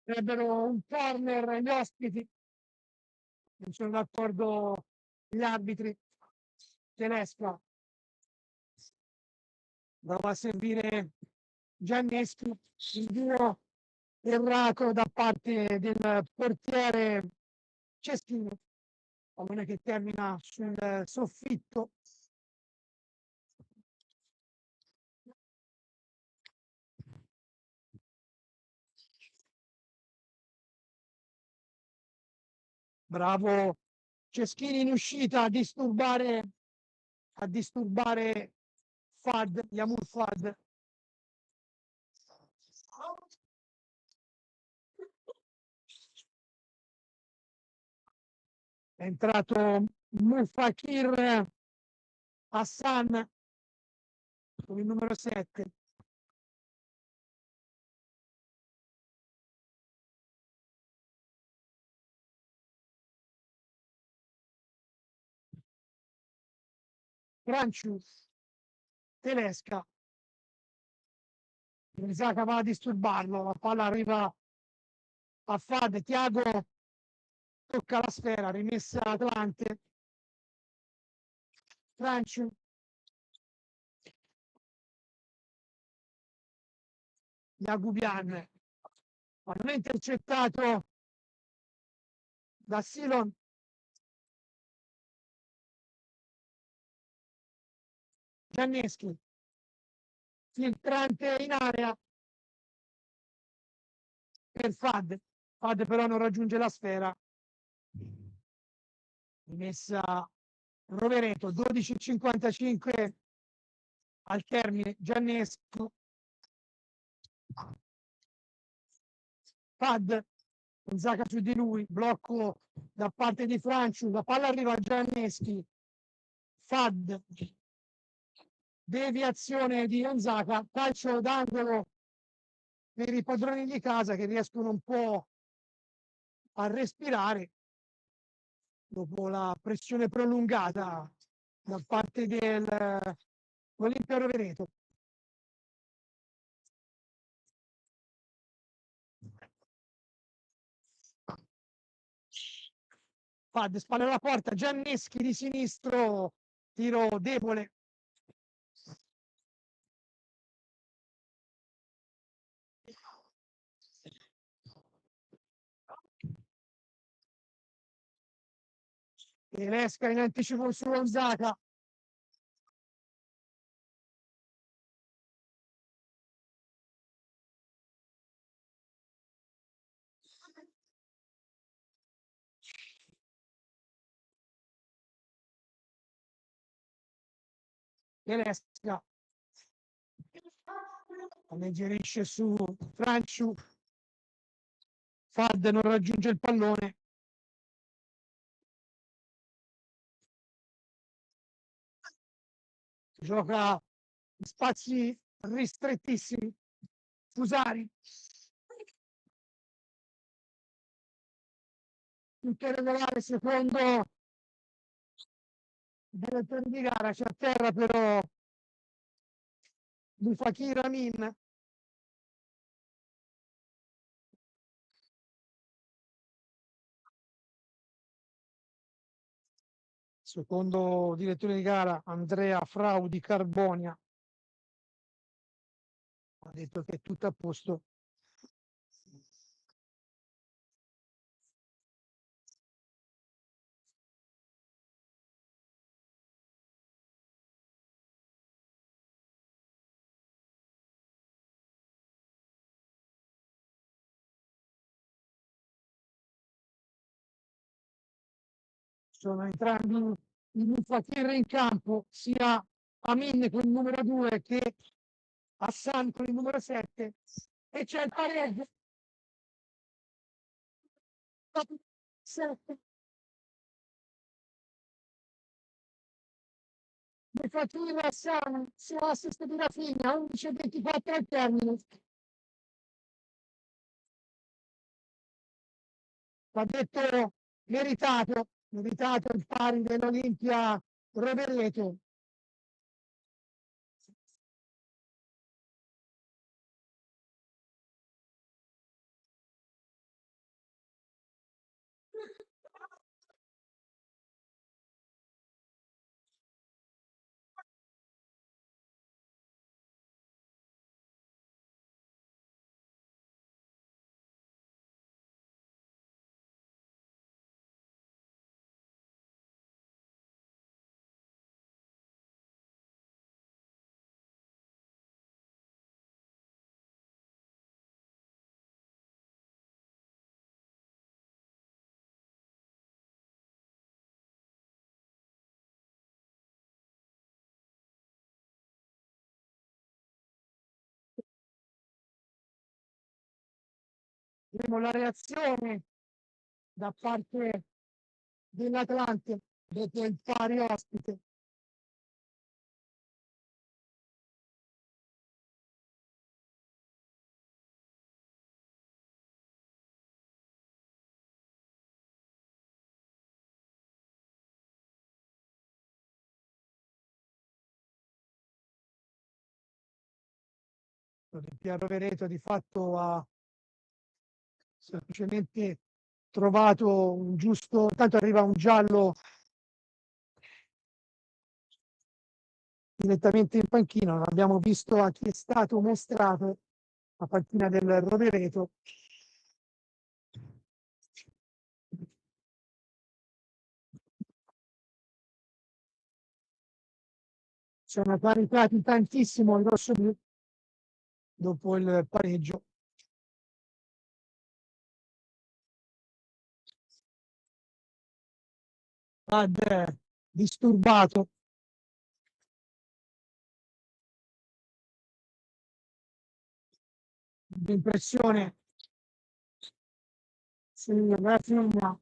Avrebbero un corner gli ospiti, non sono d'accordo gli arbitri. Telesca prova a servire Gianneschi, il duo errato da parte del portiere Ceschini, pallone che termina sul soffitto. Bravo Ceschini in uscita a disturbare Fad, Yamul Fad. È entrato Mufakir Hassan con il numero 7. Francius, Telesca. Gonzaga va a disturbarlo, la palla arriva a Fad, Tiago tocca la sfera, rimessa Atlante. Francius. Jagubian, pallone intercettato da Silon. Gianneschi, filtrante in area per Fad. Fad però non raggiunge la sfera. Rimessa Rovereto, 12:55 al termine. Giannesco. Fad, Gonzaga su di lui, blocco da parte di Franciu, la palla arriva a Gianneschi. Fad, deviazione di Gonzaga, calcio d'angolo per i padroni di casa che riescono un po' a respirare dopo la pressione prolungata da parte dell'Olimpia Rovereto. Fad, spalle alla porta, Gianneschi di sinistro, tiro debole. Telesca in anticipo su Gonzaga. Tedesca alleggerisce su Franciu. Fad non raggiunge il pallone. Gioca in spazi ristrettissimi. Fusari. Tutto regolare secondo direttore di gara. C'è a terra però Mufakir Amin. Secondo direttore di gara Andrea Frau di Carbonia ha detto che è tutto a posto. Sono entrambi i Mufakir in campo, sia Amin con il numero 2 che Hassan con il numero 7, e c'è il pareggio. 7. Mufakir Hassan su assist di Rafinha, 11-24 al termine. Va detto meritato il pari dell'Olimpia Rovereto. Vedremo la reazione da parte dell'Atlante, dopo il pari ospite. L'Olimpia Rovereto di fatto ha semplicemente trovato un giusto, tanto arriva un giallo direttamente in panchina, non abbiamo visto a chi è stato mostrato la panchina del Rovereto. Sono paritati tantissimo i rossoblu dopo il pareggio. Ad disturbato. L'impressione sulla figlia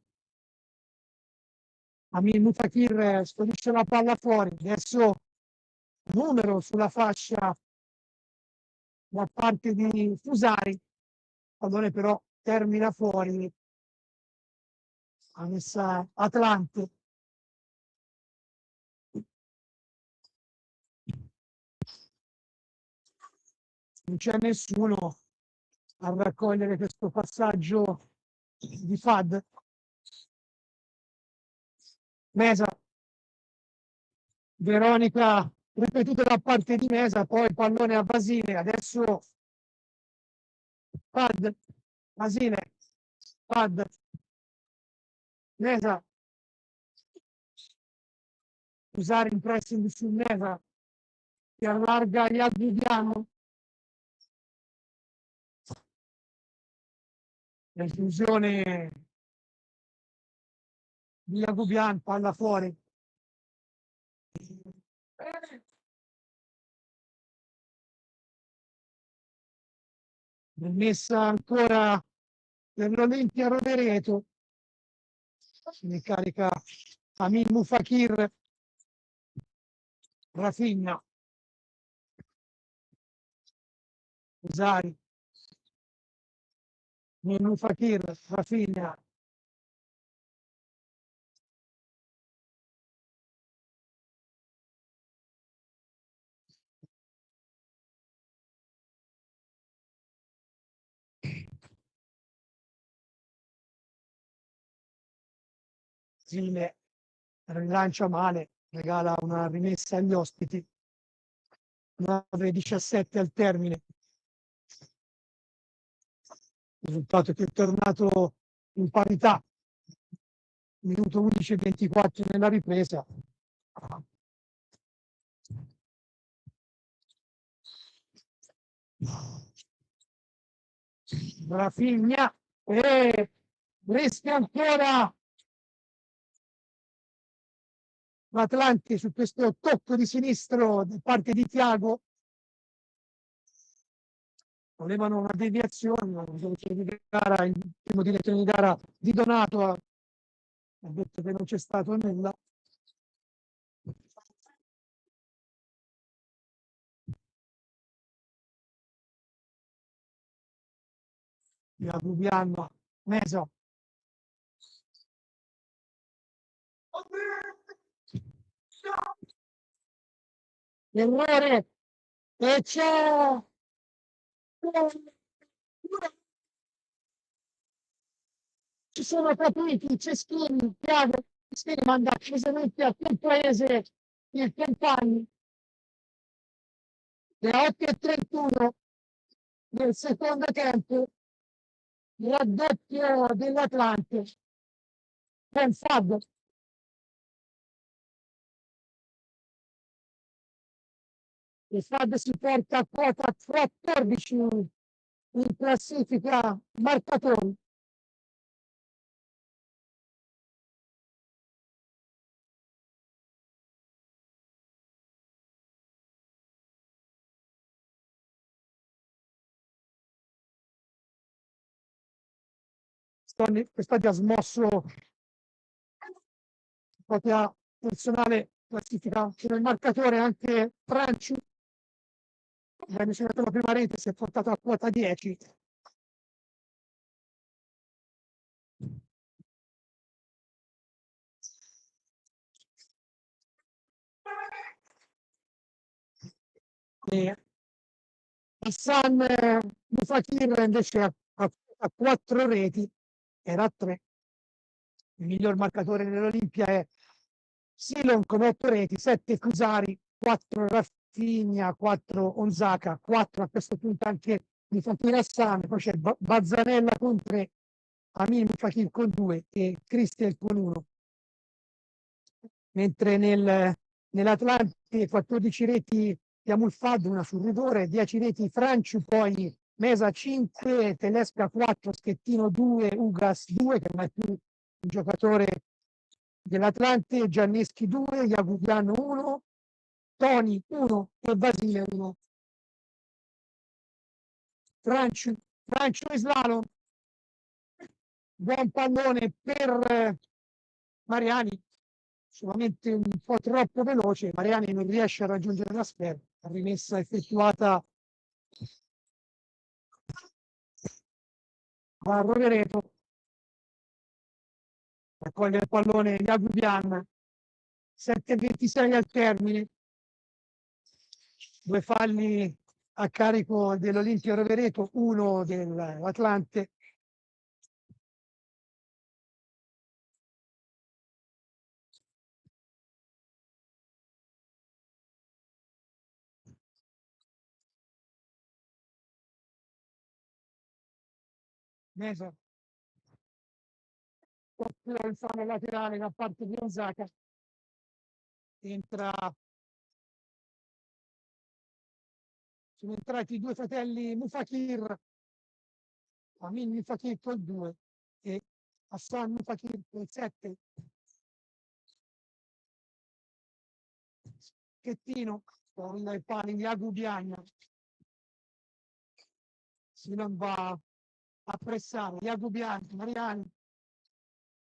Amin Mufakir spedisce la palla fuori. Adesso numero sulla fascia da parte di Fusari. Pallone però termina fuori. Ha messa Atlante. Non c'è nessuno a raccogliere questo passaggio di Fad. Mesa, Veronica ripetuta da parte di Mesa, poi pallone a Basile, adesso Fad, Basile, Fad, Mesa, usare il pressing su Mesa che allarga gli Albiviano. L'esclusione di Jacobian, palla fuori. messa ancora per l'Olimpia Rovereto, ne carica Amin Mufakir, Rafinha, Usari, Amin Mufakir, Rafinha, Zile rilancia male, regala una rimessa agli ospiti. 9-17 al termine. Risultato che è tornato in parità. Minuto 11-24 nella ripresa. Rafinha e rischia ancora l'Atlante su questo tocco di sinistro da parte di Thiago. Volevano una deviazione, il primo direttore di gara di Donato ha detto che non c'è stato nulla. Jacobiano, Mesa. Errore e c'è ci sono capiti, Ceschini, Thiago, Ceschini manda precisamente a quel paese il compagno le 8:31 del secondo tempo, raddoppio dell'Atlante, Ben Fab. Il Fab si porta a quota 14 in classifica marcatori. Quest'oggi ha smosso propria personale classifica come marcatore anche Franci. Abbiamo segnato la prima rete, si è portato a quota 10. E Hassan Mufakir invece a 4 reti, era a 3. Il miglior marcatore dell'Olimpia è Silon con 8 reti, 7 Cusari, 4 Rafinha, 4 Onzaka, 4 a questo punto anche Mufakir Hassan, poi c'è Bazzanella con 3, Amin Mufakir con 2 e Cristian con 1. Mentre nell'Atlante 14 reti di Amulfad, una sul rigore, 10 reti Franci, poi Mesa 5, Telesca 4, Schettino 2, Ugas 2, che non è più un giocatore dell'Atlante, Gianneschi 2, Jacobiano 1, Toni 1 e Basile 1. Franci slalom, buon pallone per Mariani, solamente un po' troppo veloce. Mariani non riesce a raggiungere la sfera. La rimessa effettuata da Rovereto, raccoglie il pallone Jacobian, 7:26 al termine, 2 falli a carico dell'Olimpia Rovereto, 1 dell'Atlante. Mesa, il fallo laterale da parte di Onzaka, sono entrati i 2 fratelli Mufakir, Amin Mufakir col 2 e Hassan Mufakir col 7. Schettino con il palo in Jacobian, Silon va a pressare, Jacobian, Mariani,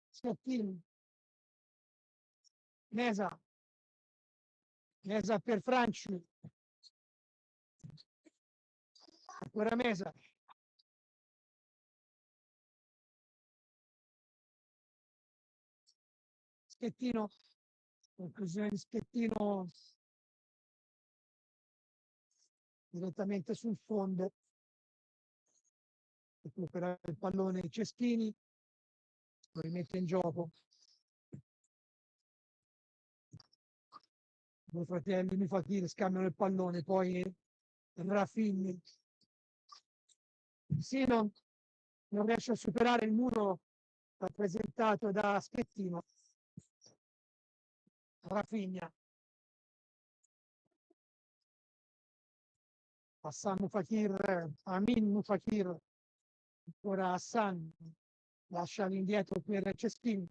Schettini, Mesa per Franci, ancora Mesa, Schettino, conclusione di Schettino direttamente sul fondo, recupera il pallone Ceschini, lo rimette in gioco. Due fratelli Mufakir scambiano il pallone, poi Rafinha. Sino non riesce a superare il muro rappresentato da Schettino. Rafinha. Hassan Mufakir, Amin Mufakir, ancora Hassan, lascia indietro per Ceschini.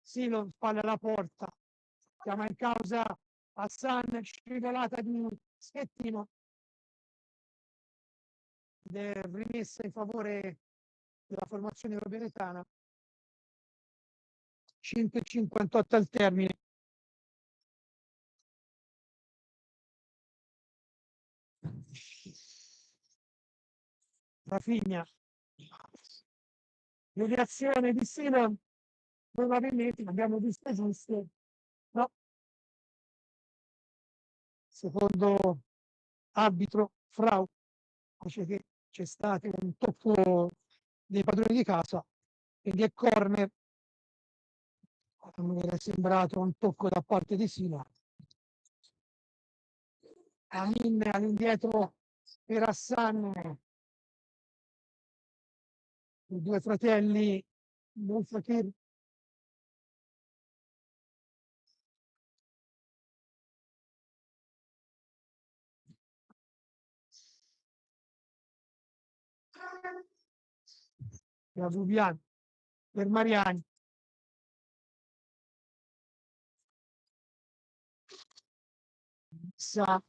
Silo spalla alla porta, chiama in causa Hassan, scivolata di Schettino. Ed è rimessa in favore della formazione roveretana. 5:58 al termine. Rafinha. Mediazione di Silo. Probabilmente abbiamo visto giusto. No. Secondo arbitro Frau, dice che c'è stato un tocco dei padroni di casa, quindi è corner. Mi era sembrato un tocco da parte di Sila. Amin all'indietro per Hassan, i due fratelli Mufakir. La Vubian per Mariani. Sa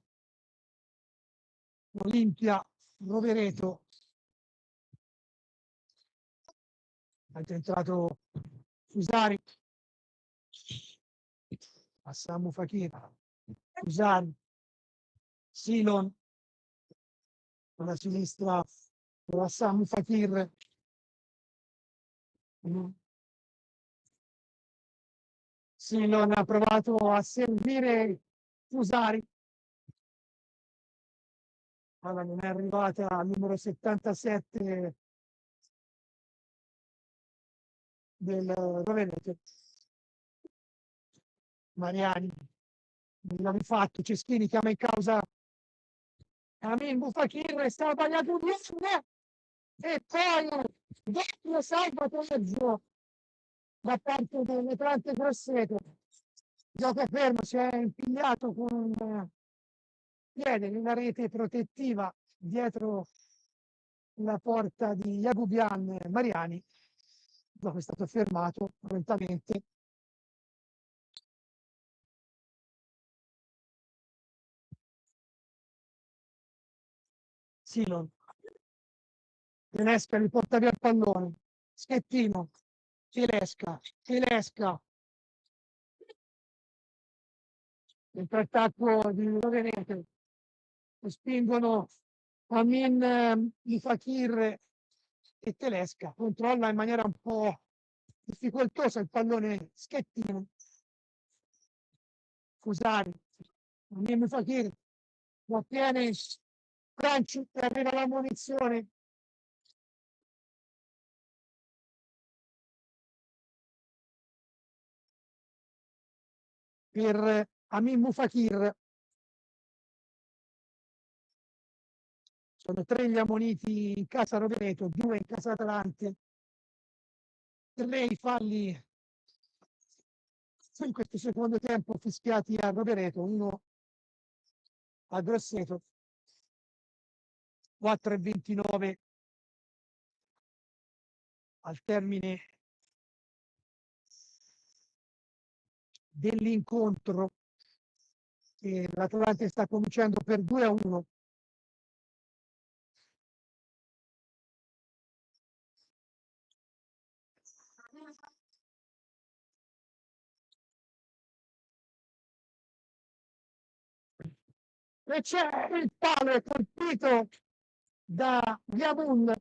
Olimpia Rovereto. Ha entrato Fusari. Passamu Fakir. Fusari. Silon. Con la sinistra. Passamu Fakir. Silon ha provato a servire Fusari. Allora non è arrivata al numero 77 del Rovereto. Mariani non l'ha rifatto, Ceschini chiama in causa Amin Mufakir, stava sbagliato e poi doppio salvataggio da parte dell'entrante Grosseto. Gioco fermo, si è impigliato con un piede in una rete protettiva dietro la porta di Jacobian Mariani, dopo è stato fermato prontamente. Silon. Telesca gli porta via il pallone. Schettino. Telesca. Contrattacco di Rovereto. Spingono Amin Mufakir e Telesca. Controlla in maniera un po' difficoltosa il pallone Schettino. Fusari. Amin Mufakir lo ottiene Franci e arriva la munizione. Per Amin Mufakir. Sono 3 gli ammoniti in casa Rovereto, 2 in casa Atalante, 3 i falli in questo secondo tempo fischiati a Rovereto, 1 a Grosseto. 4:29 al termine dell'incontro. L'Atalante sta cominciando per 2-1. e c'è il palo colpito da Diamun.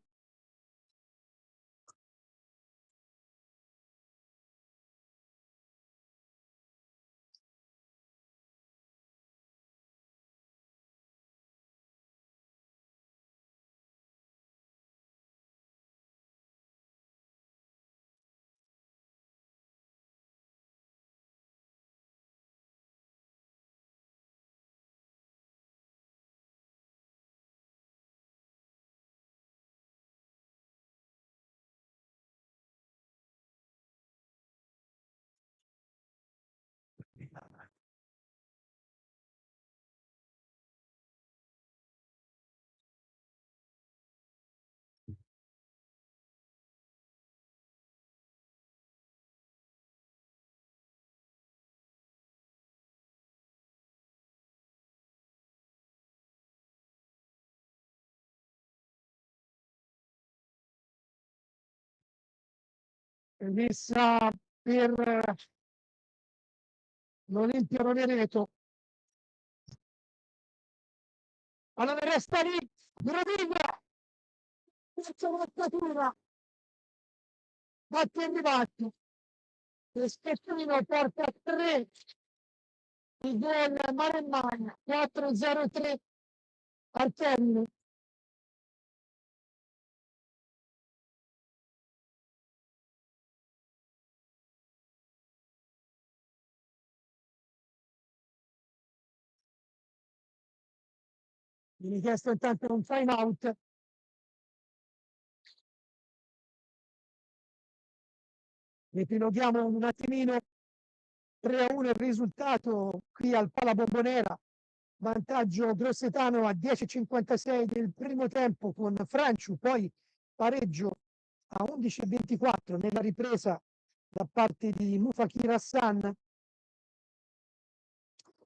Messa per l'Olimpia Rovereto. Allora resta lì, Gravina, questa marcatura, batti e ribatti, Schettino porta a 3, il gol Maremmagna, 4-0-3 al termine. Viene chiesto intanto un time out. Ripiloghiamo un attimino. 3-1 il risultato qui al Pala Bombonera. Vantaggio grossetano a 10,56 del primo tempo con Franciu, poi pareggio a 11,24 nella ripresa da parte di Mufakir Hassan,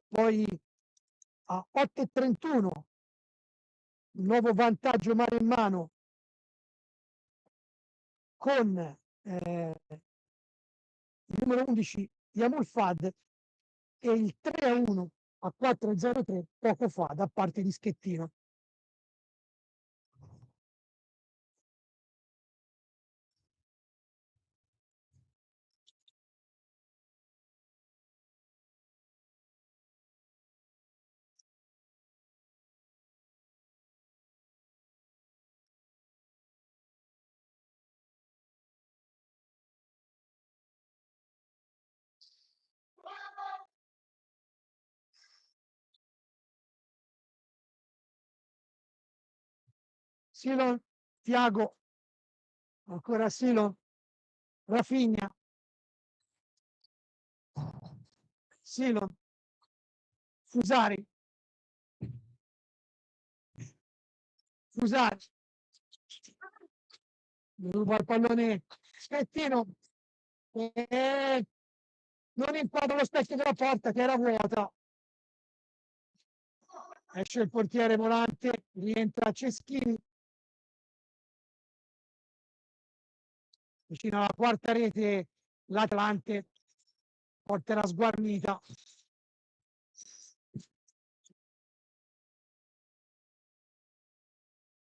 poi a 8,31 nuovo vantaggio mano in mano con il numero 11 Yamul Fad e il 3-1 a 4,03 poco fa da parte di Schettino. Silon, Tiago, ancora Silon, Rafinha, Silon, Fusari, Fusari, ruba il pallone Schettino e non inquadra lo specchio della porta che era vuota. Esce il portiere Volante, rientra Ceschini. Vicino alla quarta rete l'Atlante porterà sguarnita.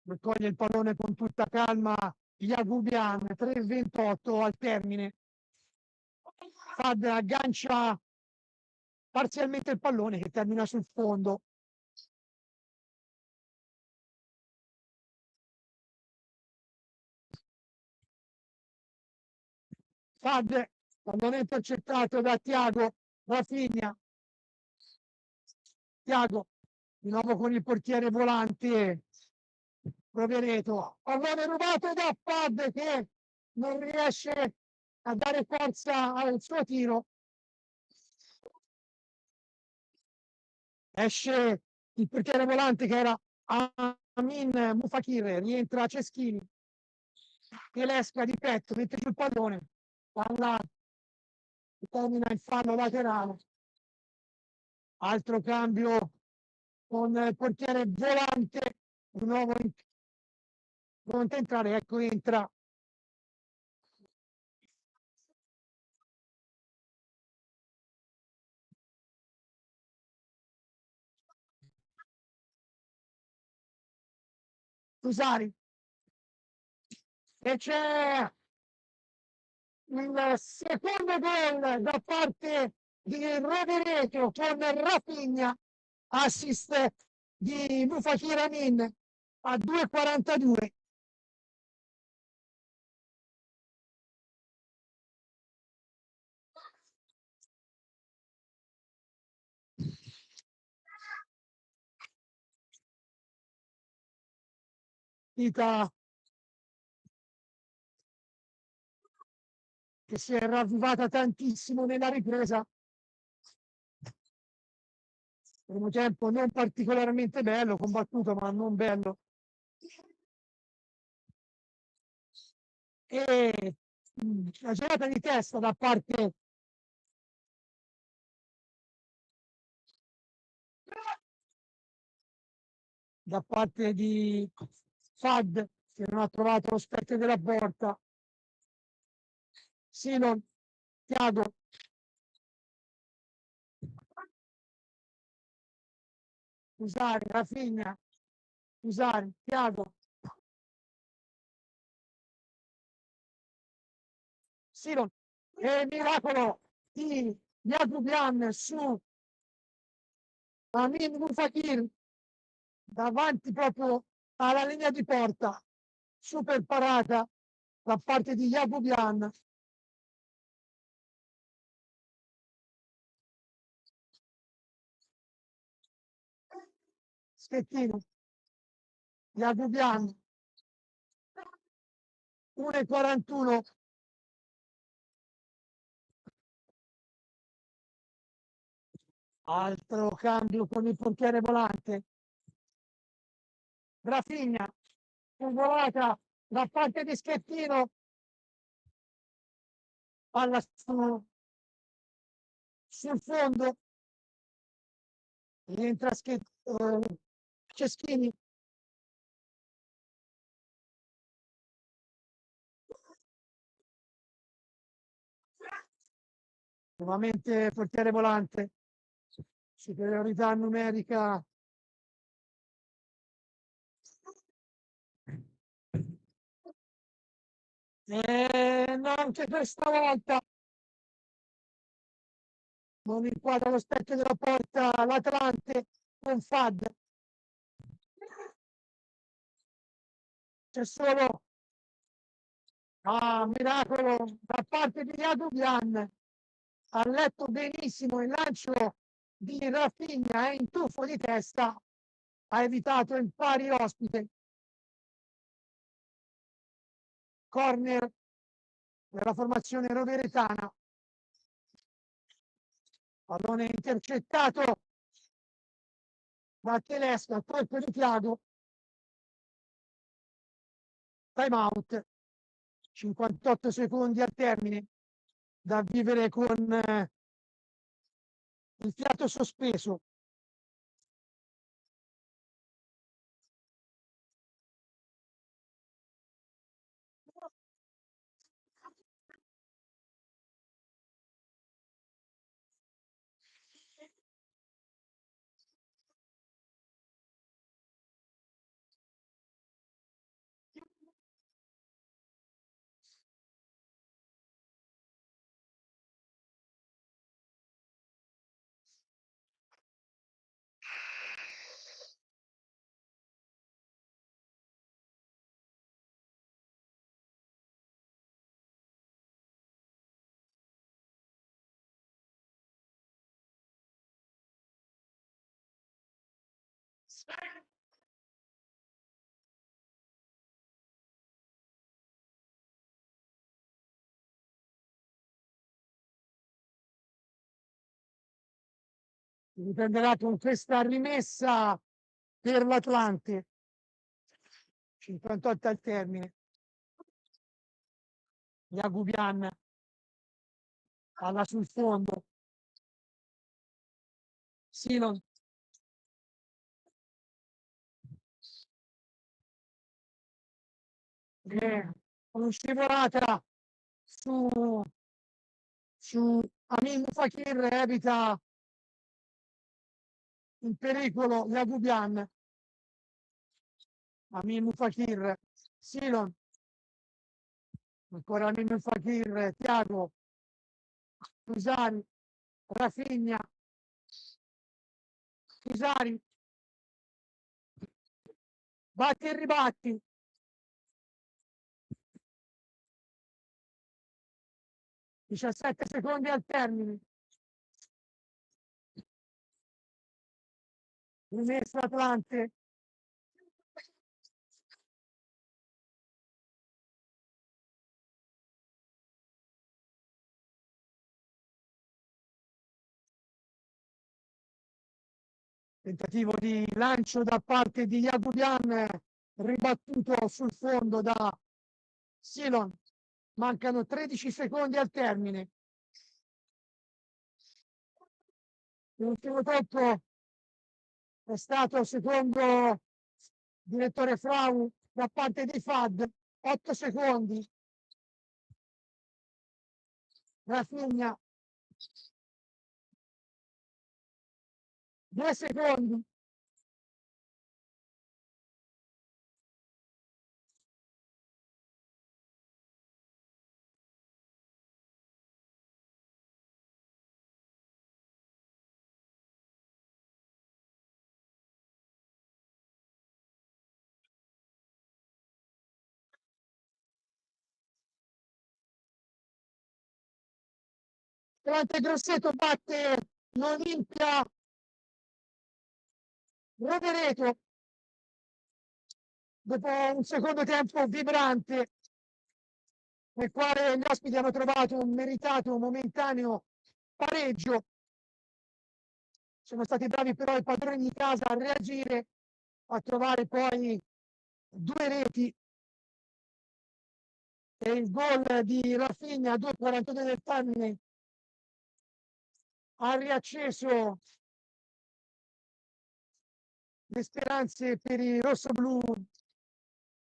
Raccoglie il pallone con tutta calma Jagubian, 3,28 al termine. Fad aggancia parzialmente il pallone che termina sul fondo. Fad, pallone intercettato da Tiago, Rafinha. Tiago, di nuovo con il portiere Volante. Rovereto, pallone rubato da Fad che non riesce a dare forza al suo tiro. Esce il portiere Volante che era Amin Mufakir, rientra Ceschini che l'esca di petto, mette sul pallone, palla termina il fallo laterale. Altro cambio con il portiere Volante, di nuovo pronto a entrare, ecco entra Usari. E c'è il secondo gol da parte di Rovereto con Rafinha, assist di Mufakir Amin a 2,42. Partita che si è ravvivata tantissimo nella ripresa. Primo tempo non particolarmente bello, combattuto ma non bello. E la giocata di testa da parte di Fad, che non ha trovato lo specchio della porta. Silon, Thiago. Usare, Rafinha. Usare, Thiago. Silon. E miracolo di Yakubian su Amin Mufakir davanti proprio alla linea di porta. Super parata da parte di Yakubian. Schettino, Yakubian, 1,41. Altro cambio con il portiere volante. Rafinha, volata da parte di Schettino sul fondo. Entra Ceschini. Nuovamente portiere volante. Superiorità numerica. No, anche questa volta non inquadra lo specchio della porta l'Atlante con Fad. C'è solo miracolo da parte di Yakubian. Ha letto benissimo il lancio di Rafinha e in tuffo di testa ha evitato il pari ospite. Corner della formazione roveretana. Pallone intercettato da Tedesco al colpo di Thiago. Time out. 58 secondi al termine da vivere con il fiato sospeso. Riprenderà con questa rimessa per l'Atlante. 58 al termine. Yakubian alla sul fondo. Silon. Con scivolata su Amin Mufakir evita in pericolo Yakubian. Amin Fakir, Silon, ancora Amin Fakir, Tiago, Cusari, Rafinha, Cusari, batti e ribatti. Diciassette secondi al termine. Rimessa Atlante. Tentativo di lancio da parte di Jagubian, ribattuto sul fondo da Silon. Mancano 13 secondi al termine. L'ultimo tempo è stato, secondo direttore Frau, da parte dei FAD, 8 secondi. Rafinha, 2 secondi. Atlante Grosseto batte l'Olimpia Rovereto dopo un secondo tempo vibrante nel quale gli ospiti hanno trovato un meritato momentaneo pareggio. Sono stati bravi però i padroni di casa a reagire, a trovare poi 2 reti e il gol di Rafinha a 2:42 del termine ha riacceso le speranze per i rossoblù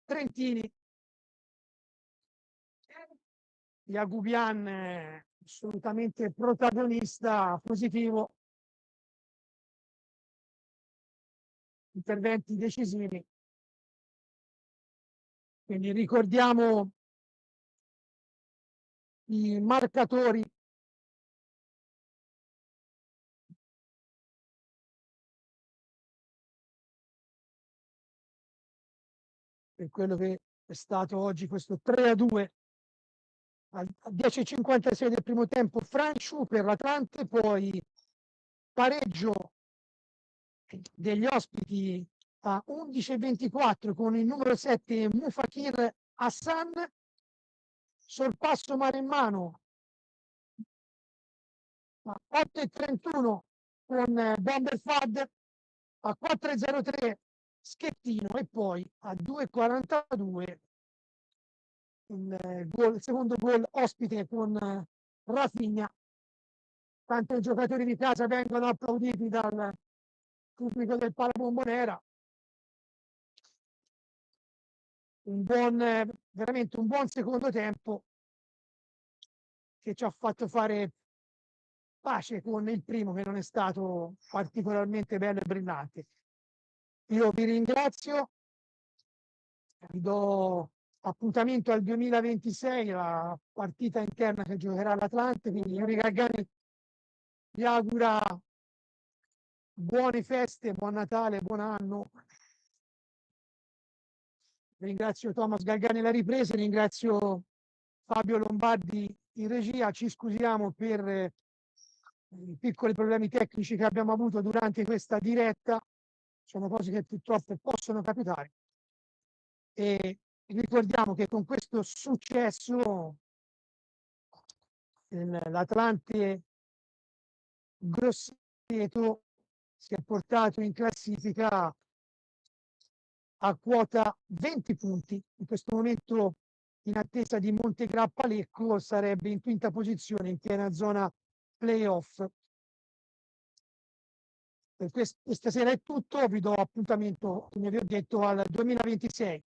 trentini. Jagubian assolutamente protagonista positivo, interventi decisivi. Quindi ricordiamo i marcatori per quello che è stato oggi questo 3-2 a 10:56 del primo tempo. Franciu per l'Atlante, poi pareggio degli ospiti a 11:24 con il numero 7 Mufakir Hassan, sorpasso mano in mano a 8:31 con Bomber Fad, a 4:03 Schettino e poi a 2:42 il secondo gol ospite con Rafinha. Tanti giocatori di casa vengono applauditi dal pubblico del Palabombonera. Veramente un buon secondo tempo che ci ha fatto fare pace con il primo, che non è stato particolarmente bello e brillante. Io vi ringrazio, vi do appuntamento al 2026, la partita interna che giocherà l'Atlante, quindi Yuri Galgani vi augura buone feste, buon Natale, buon anno. Ringrazio Thomas Galgani alla ripresa, ringrazio Fabio Lombardi in regia. Ci scusiamo per i piccoli problemi tecnici che abbiamo avuto durante questa diretta, sono cose che purtroppo possono capitare. E ricordiamo che con questo successo l'Atlante Grosseto si è portato in classifica a quota 20 punti. In questo momento, in attesa di Montegrappa Lecco, sarebbe in quinta posizione in piena zona playoff. Per questa sera è tutto, vi do appuntamento, come vi ho detto, al 2026.